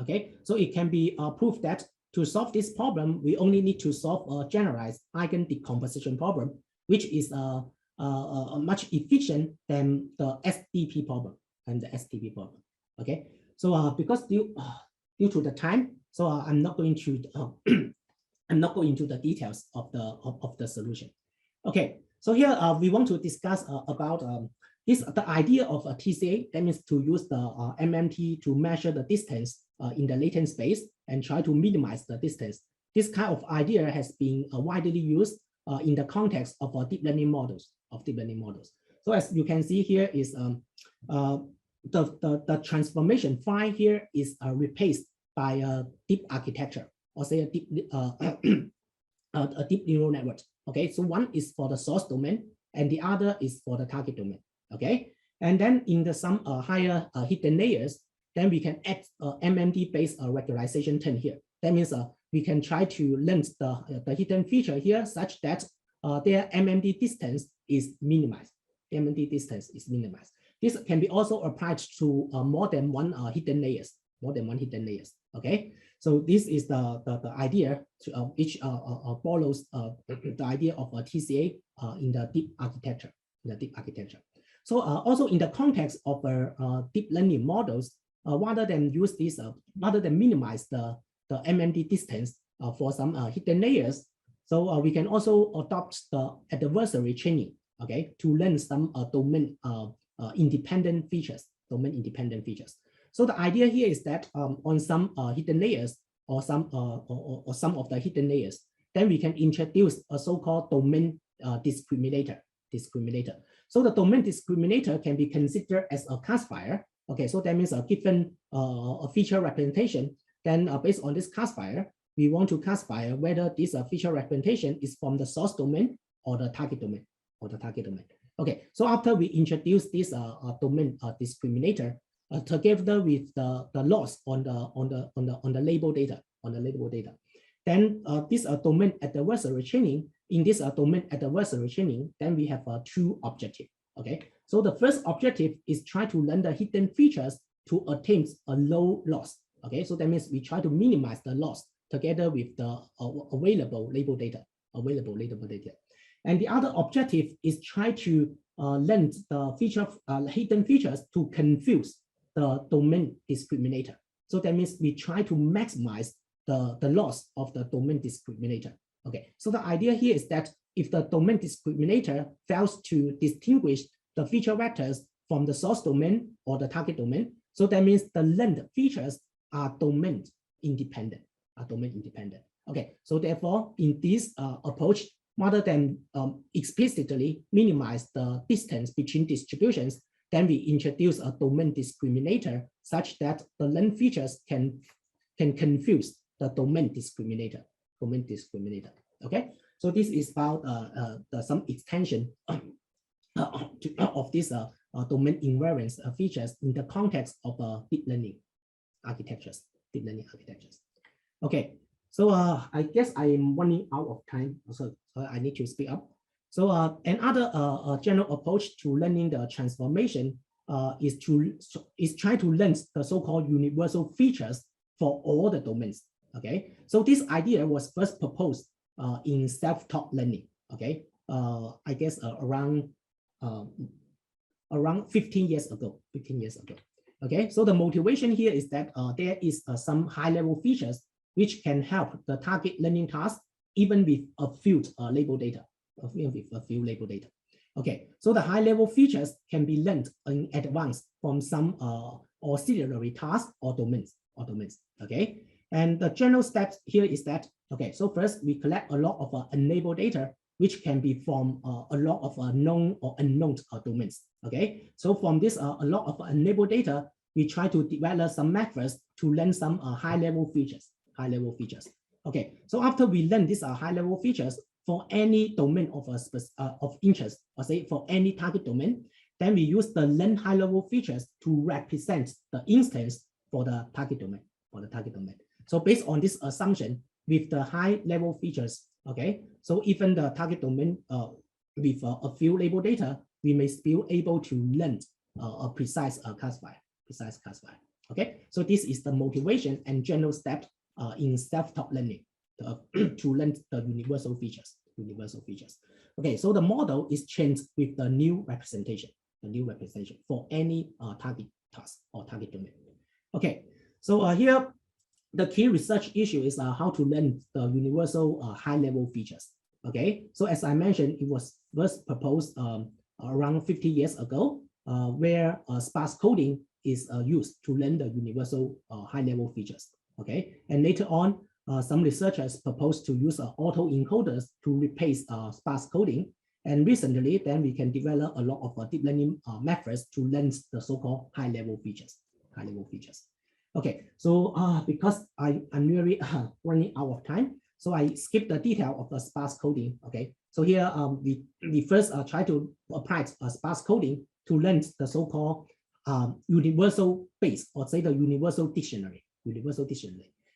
Okay, so it can be proved that to solve this problem, we only need to solve a generalized eigen decomposition problem, which is much efficient than the SDP problem Okay, so because due to the time, so I'm not going to I'm not going into the details of the solution. Okay, so here we want to discuss about the idea of a TCA, that means to use the MMT to measure the distance in the latent space and try to minimize the distance. This kind of idea has been widely used in the context of deep learning models. So as you can see here is the transformation file here is replaced by a deep architecture, or say a deep neural network. Okay, so one is for the source domain and the other is for the target domain. Okay, and then in the some higher hidden layers, then we can add MMT based regularization term here. That means we can try to length the hidden feature here such that their MMT distance is minimized. This can be also applied to more than one hidden layers. Okay, so this is the idea to, which follows the idea of a TCA in the deep architecture. So also in the context of deep learning models, rather than use this, rather than minimize the MMT distance for some hidden layers, so we can also adopt the adversary training, okay, to learn some domain independent features. So the idea here is that on some hidden layers or some of the hidden layers, then we can introduce a so-called domain discriminator. So the domain discriminator can be considered as a classifier. Okay, so that means a given a feature representation, then based on this classifier, we want to classify whether this feature representation is from the source domain or the target domain. Okay, so after we introduce this domain discriminator together with the loss on the label data, then this domain adversary training. In this domain adversary training, then we have two objectives. Okay, so the first objective is try to learn the hidden features to attain a low loss. Okay, so that means we try to minimize the loss together with the available label data. And the other objective is try to learn the hidden features to confuse the domain discriminator. So that means we try to maximize the loss of the domain discriminator. Okay, so the idea here is that if the domain discriminator fails to distinguish the feature vectors from the source domain or the target domain, so that means the length features are domain independent. Okay, so therefore in this approach, rather than explicitly minimize the distance between distributions, then we introduce a domain discriminator such that the length features can confuse the domain discriminator. Okay, so this is about some extension of this domain invariance features in the context of deep learning architectures. Okay, so I guess I am running out of time, so I need to speed up. So another general approach to learning the transformation is try to learn the so-called universal features for all the domains. Okay, so this idea was first proposed in self-taught learning. Okay, I guess around 15 years ago. Okay, so the motivation here is that there is some high-level features which can help the target learning task even with a few label data, Okay, so the high-level features can be learned in advance from some auxiliary tasks or domains. Okay, and the general steps here is that, okay, so first we collect a lot of enabled data, which can be from a lot of known or unknown domains. Okay, so from this a lot of enabled data, we try to develop some methods to learn some high-level features. Okay, so after we learn these high-level features for any domain of interest, or say for any target domain, then we use the learn high-level features to represent the instance for the target domain. So based on this assumption, with the high-level features, okay, so even the target domain with a few label data, we may still able to learn a precise classifier. Okay, so this is the motivation and general step in self-taught learning to learn the universal features. Okay, so the model is changed with the new representation for any target task or target domain. Okay, so here the key research issue is how to learn the universal high-level features. Okay, so as I mentioned, it was first proposed around 50 years ago, where sparse coding is used to learn the universal high-level features. Okay, and later on, some researchers proposed to use autoencoders to replace sparse coding. And recently, then we can develop a lot of deep learning methods to learn the so-called high-level features. Okay, so because I'm really running out of time, so I skip the detail of the sparse coding. Okay, so here we first try to apply sparse coding to learn the so-called universal base, or say the universal dictionary.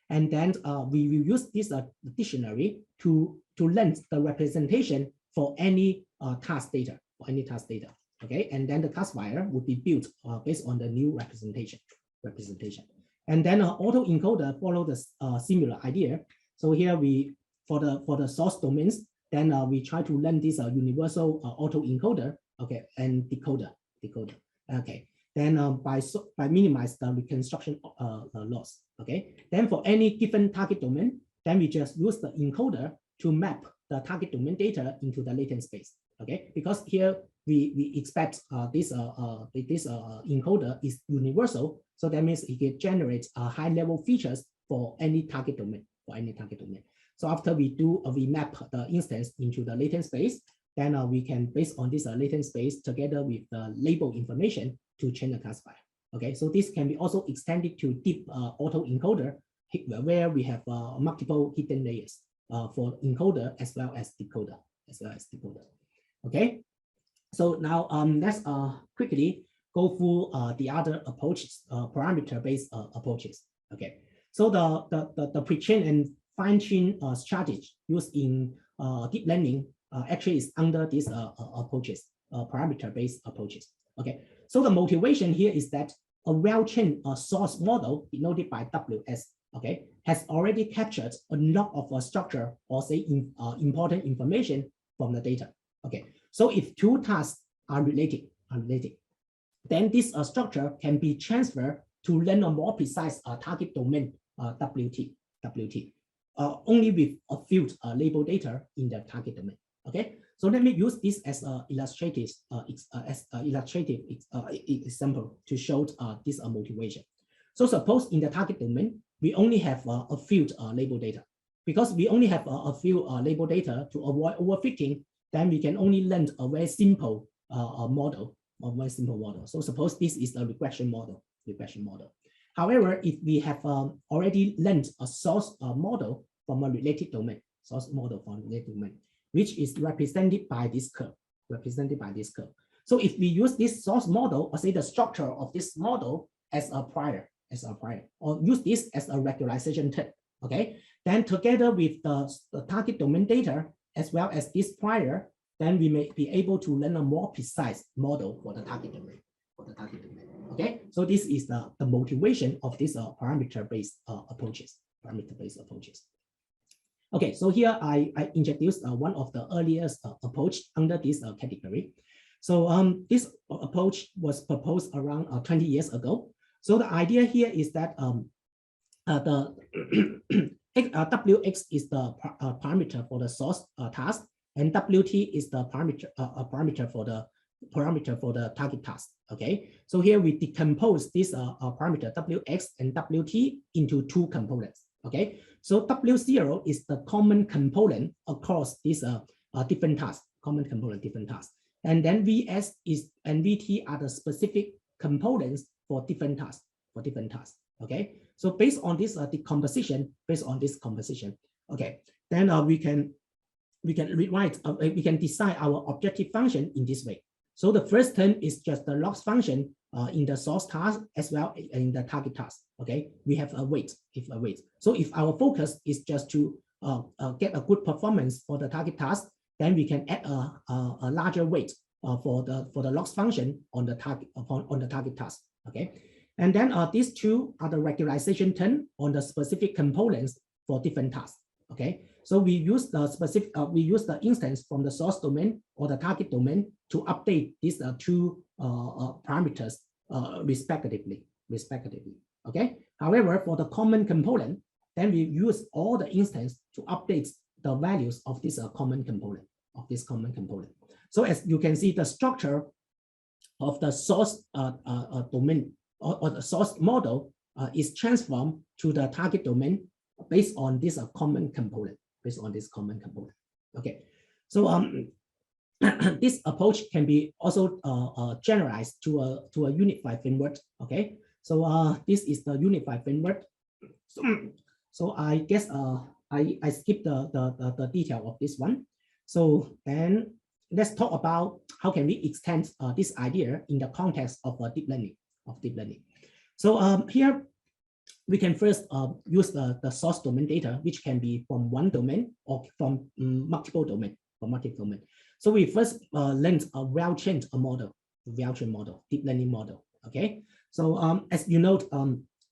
And then we will use this dictionary to learn the representation for any task data. Okay, and then the classifier would be built based on the new representation. And then autoencoder follow the similar idea. So here we for the source domains, then we try to learn this universal autoencoder. Okay, and decoder. Okay. Then by minimize the reconstruction loss. Okay. Then for any given target domain, then we just use the encoder to map the target domain data into the latent space. Okay. Because here we expect this encoder is universal, so that means it generates high-level features for any target domain. So after we map the instance into the latent space, then we can, based on this latent space together with the label information, to train the classifier. Okay, so this can be also extended to deep autoencoder, where we have multiple hidden layers for encoder as well as decoder. Okay, so now let's quickly go through the other approaches, parameter-based approaches. Okay, so the pre-train and fine-tune strategy used in deep learning actually is under these approaches, parameter-based approaches. Okay, so the motivation here is that a well-trained source model denoted by WS, okay, has already captured a lot of structure or say important information from the data. Okay, so if two tasks are related, then this structure can be transferred to learn a more precise target domain WT, only with a few label data in the target domain. Okay, so let me use this as an illustrative example to show this motivation. So suppose in the target domain, we only have a few label data. Because we only have a few label data, to avoid overfitting, then we can only learn a very simple model. So suppose this is a regression model. However, if we have already learned a source model from a related domain, which is represented by this curve. So if we use this source model, or say the structure of this model as a prior, or use this as a regularization term, okay, then together with the target domain data as well as this prior, then we may be able to learn a more precise model for the target domain. Okay, so this is the motivation of these parameter-based approaches. Okay, so here I introduced one of the earliest approach under this category. So this approach was proposed around 20 years ago So the idea here is that the Wx is the parameter for the source task, and Wt is the parameter for the target task. Okay, so here we decompose this parameter Wx and Wt into two components. Okay, so W0 is the common component across these different tasks, and then Vs and Vt are the specific components for different tasks. Okay, so based on this decomposition, okay, then we can decide our objective function in this way. So the first term is just the loss function in the source task as well in the target task. Okay, we have a weight. So if our focus is just to get a good performance for the target task, then we can add a larger weight for the loss function on the target task. Okay, and then these two are the regularization term on the specific components for different tasks. Okay, so we use the instance from the source domain or the target domain to update these two parameters respectively. Okay. However, for the common component, then we use all the instance to update the values of this common component. So as you can see, the structure of the source domain or the source model is transformed to the target domain based on this common component. Okay, so this approach can be also generalized to a unified framework. Okay, so this is the unified framework. So I guess I skipped the detail of this one. So then let's talk about how can we extend this idea in the context of deep learning. So here we can first use the source domain data, which can be from one domain or from multiple domain. So we first learned a well-trained model, deep learning model. Okay, so as you know,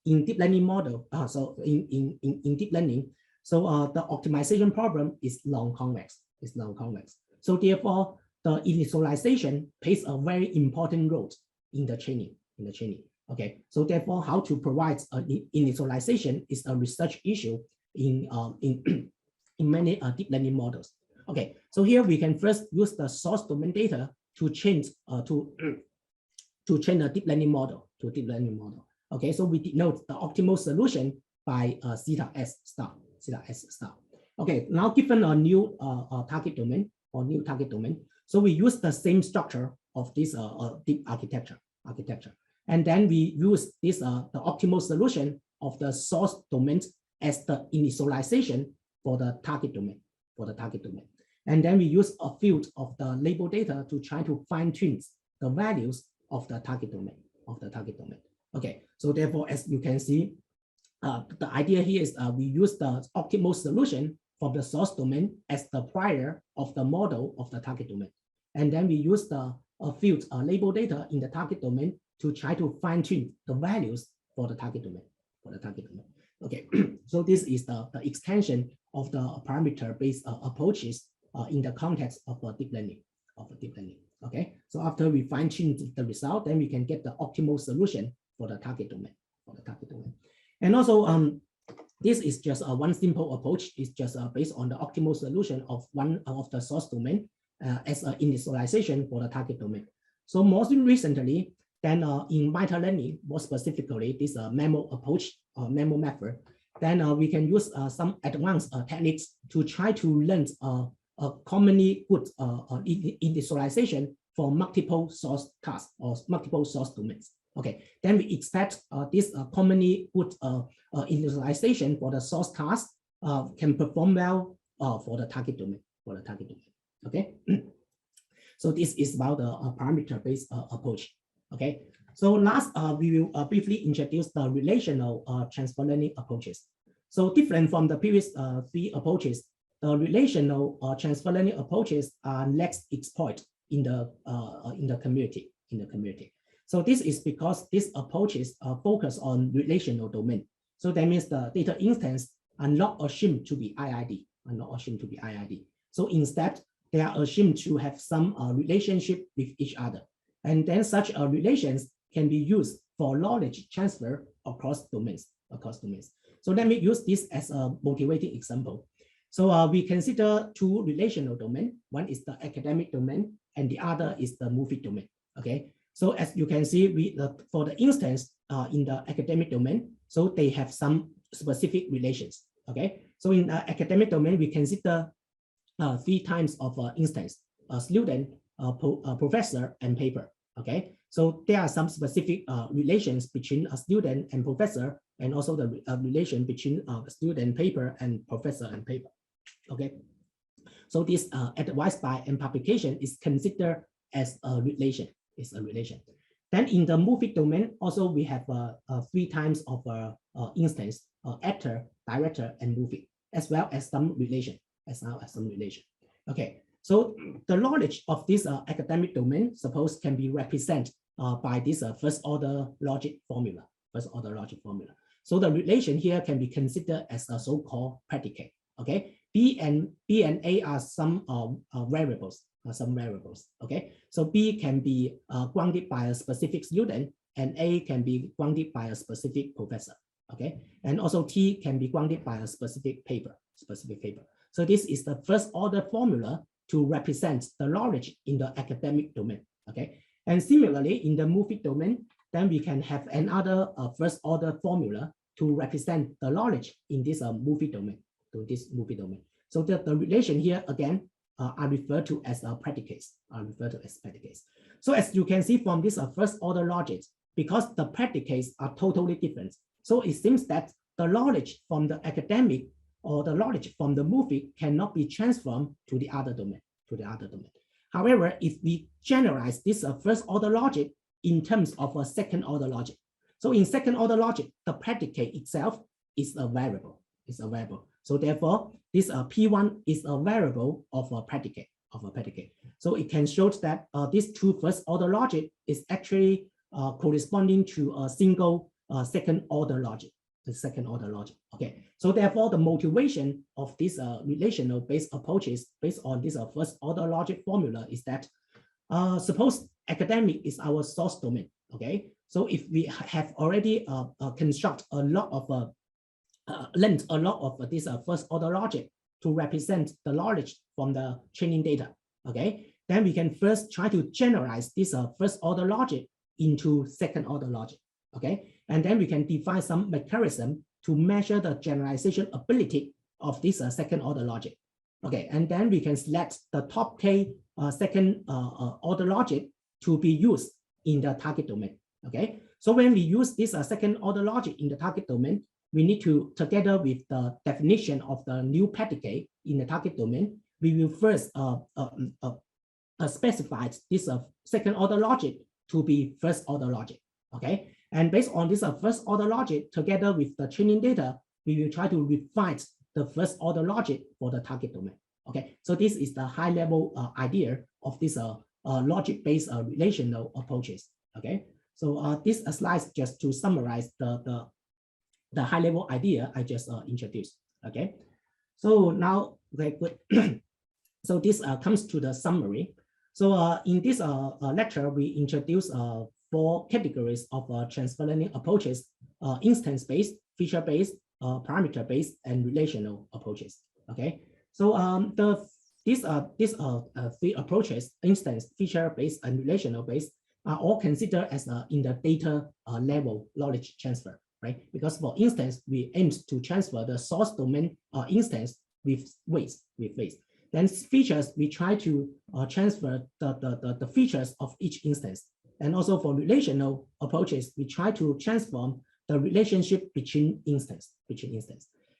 in deep learning model, so in deep learning, so the optimization problem is non-convex. So therefore, the initialization plays a very important role in the training. Okay, so therefore, how to provide initialization is a research issue in many deep learning models. Okay, so here we can first use the source domain data to train a deep learning model Okay, so we denote the optimal solution by theta S star. Okay, now given a new target domain, so we use the same structure of this deep architecture. And then we use this the optimal solution of the source domain as the initialization for the target domain. And then we use a field of the label data to try to fine-tune the values of the target domain. Okay, so therefore, as you can see, the idea here is we use the optimal solution from the source domain as the prior of the model of the target domain. And then we use the field label data in the target domain to try to fine-tune the values for the target domain. Okay, so this is the extension of the parameter-based approaches in the context of deep learning. Okay, so after we fine-tune the result, then we can get the optimal solution for the target domain. And also, this is just one simple approach. It's just based on the optimal solution of one of the source domain as an initialization for the target domain. So most recently, then in meta-learning, more specifically, this memo approach, memo method, then we can use some advanced techniques to try to learn a commonly good initialization for multiple source tasks or multiple source domains. Okay, then we expect this commonly good initialization for the source task can perform well for the target domain. Okay, so this is about the parameter-based approach. Okay, so last we will briefly introduce the relational transfer learning approaches. So different from the previous three approaches, the relational transfer learning approaches are less exploited in the community. So this is because these approaches focus on relational domain. So that means the data instance are not assumed to be IID. So instead, they are assumed to have some relationship with each other. And then such relations can be used for knowledge transfer across domains. So let me use this as a motivating example. So we consider two relational domains. One is the academic domain, and the other is the movie domain. Okay. So as you can see, for the instance in the academic domain, so they have some specific relations. Okay. So in the academic domain, we consider 3 types of instance: student, professor, and paper. Okay. So there are some specific relations between a student and professor, and also the relation between student, paper, and professor and paper. Okay. So this advice by and publication is considered as a relation. It's a relation. Then in the movie domain, also we have 3 types of instance: actor, director, and movie, as well as some relation. Okay. So the knowledge of this academic domain, suppose, can be represented by this first order logic formula. So the relation here can be considered as a so-called predicate. Okay. B and A are some variables. Okay. So B can be grounded by a specific student, and A can be grounded by a specific professor. Okay. And also T can be grounded by a specific paper. So this is the first order formula to represent the knowledge in the academic domain. Okay. And similarly, in the movie domain, then we can have another first order formula to represent the knowledge in this movie domain. So the relation here again are referred to as predicates. So as you can see from this first order logic, because the predicates are totally different, so it seems that the knowledge from the academic or the knowledge from the movie cannot be transformed to the other domain. However, if we generalize this first order logic in terms of a second order logic, so in second order logic, the predicate itself is a variable. So therefore, this P1 is a variable of a predicate. So it can show that these two first order logic is actually corresponding to a single second order logic. Okay. So therefore, the motivation of this relational based approaches based on this first order logic formula is that suppose academic is our source domain. Okay. So if we have already construct a lot of length a lot of this first order logic to represent the knowledge from the training data. Okay, then we can first try to generalize this first order logic into second order logic. Okay, and then we can define some mechanism to measure the generalization ability of this second order logic. Okay, and then we can select the top K second order logic to be used in the target domain. Okay, so when we use this second order logic in the target domain, we need to, together with the definition of the new predicate in the target domain, we will first specify this second order logic to be first order logic. Okay, and based on this first order logic, together with the training data, we will try to refine the first order logic for the target domain. Okay, so this is the high level idea of this logic based relational approaches. Okay, so this slide just to summarize the high level idea I just introduced. Okay, so now very good. So this comes to the summary. So in this lecture, we introduce 4 categories of transfer learning approaches: instance-based, feature-based, parameter-based, and relational approaches. Okay, so these 3 approaches, instance, feature-based, and relational-based, are all considered as in the data level knowledge transfer. Right? Because for instance, we aim to transfer the source domain instance with weights. Then features, we try to transfer the features of each instance. And also for relational approaches, we try to transform the relationship between instance.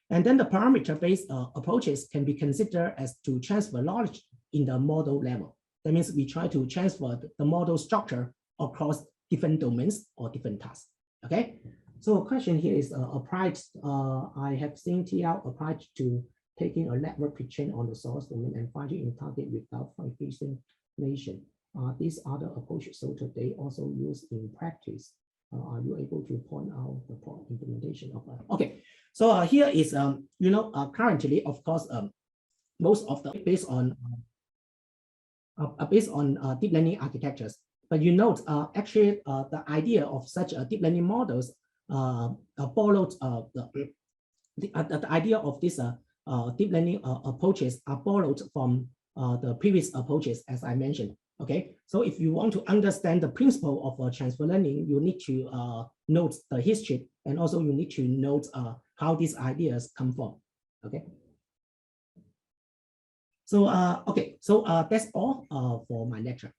And then the parameter-based approaches can be considered as to transfer knowledge in the model level. That means we try to transfer the model structure across different domains or different tasks. Okay. So a question here is applied. I have seen TL applied to taking a network pre-train on the source domain and finding in target without facing nation. These other approaches, so today also used in practice. Are you able to point out the implementation of that? Okay, so here is currently, of course, most of the based on deep learning architectures. but you note actually the idea of such deep learning models borrowed the idea of this deep learning approaches are borrowed from the previous approaches, as I mentioned. Okay, so if you want to understand the principle of transfer learning, you need to note the history, and also you need to note how these ideas come from. Okay. So okay, so that's all for my lecture.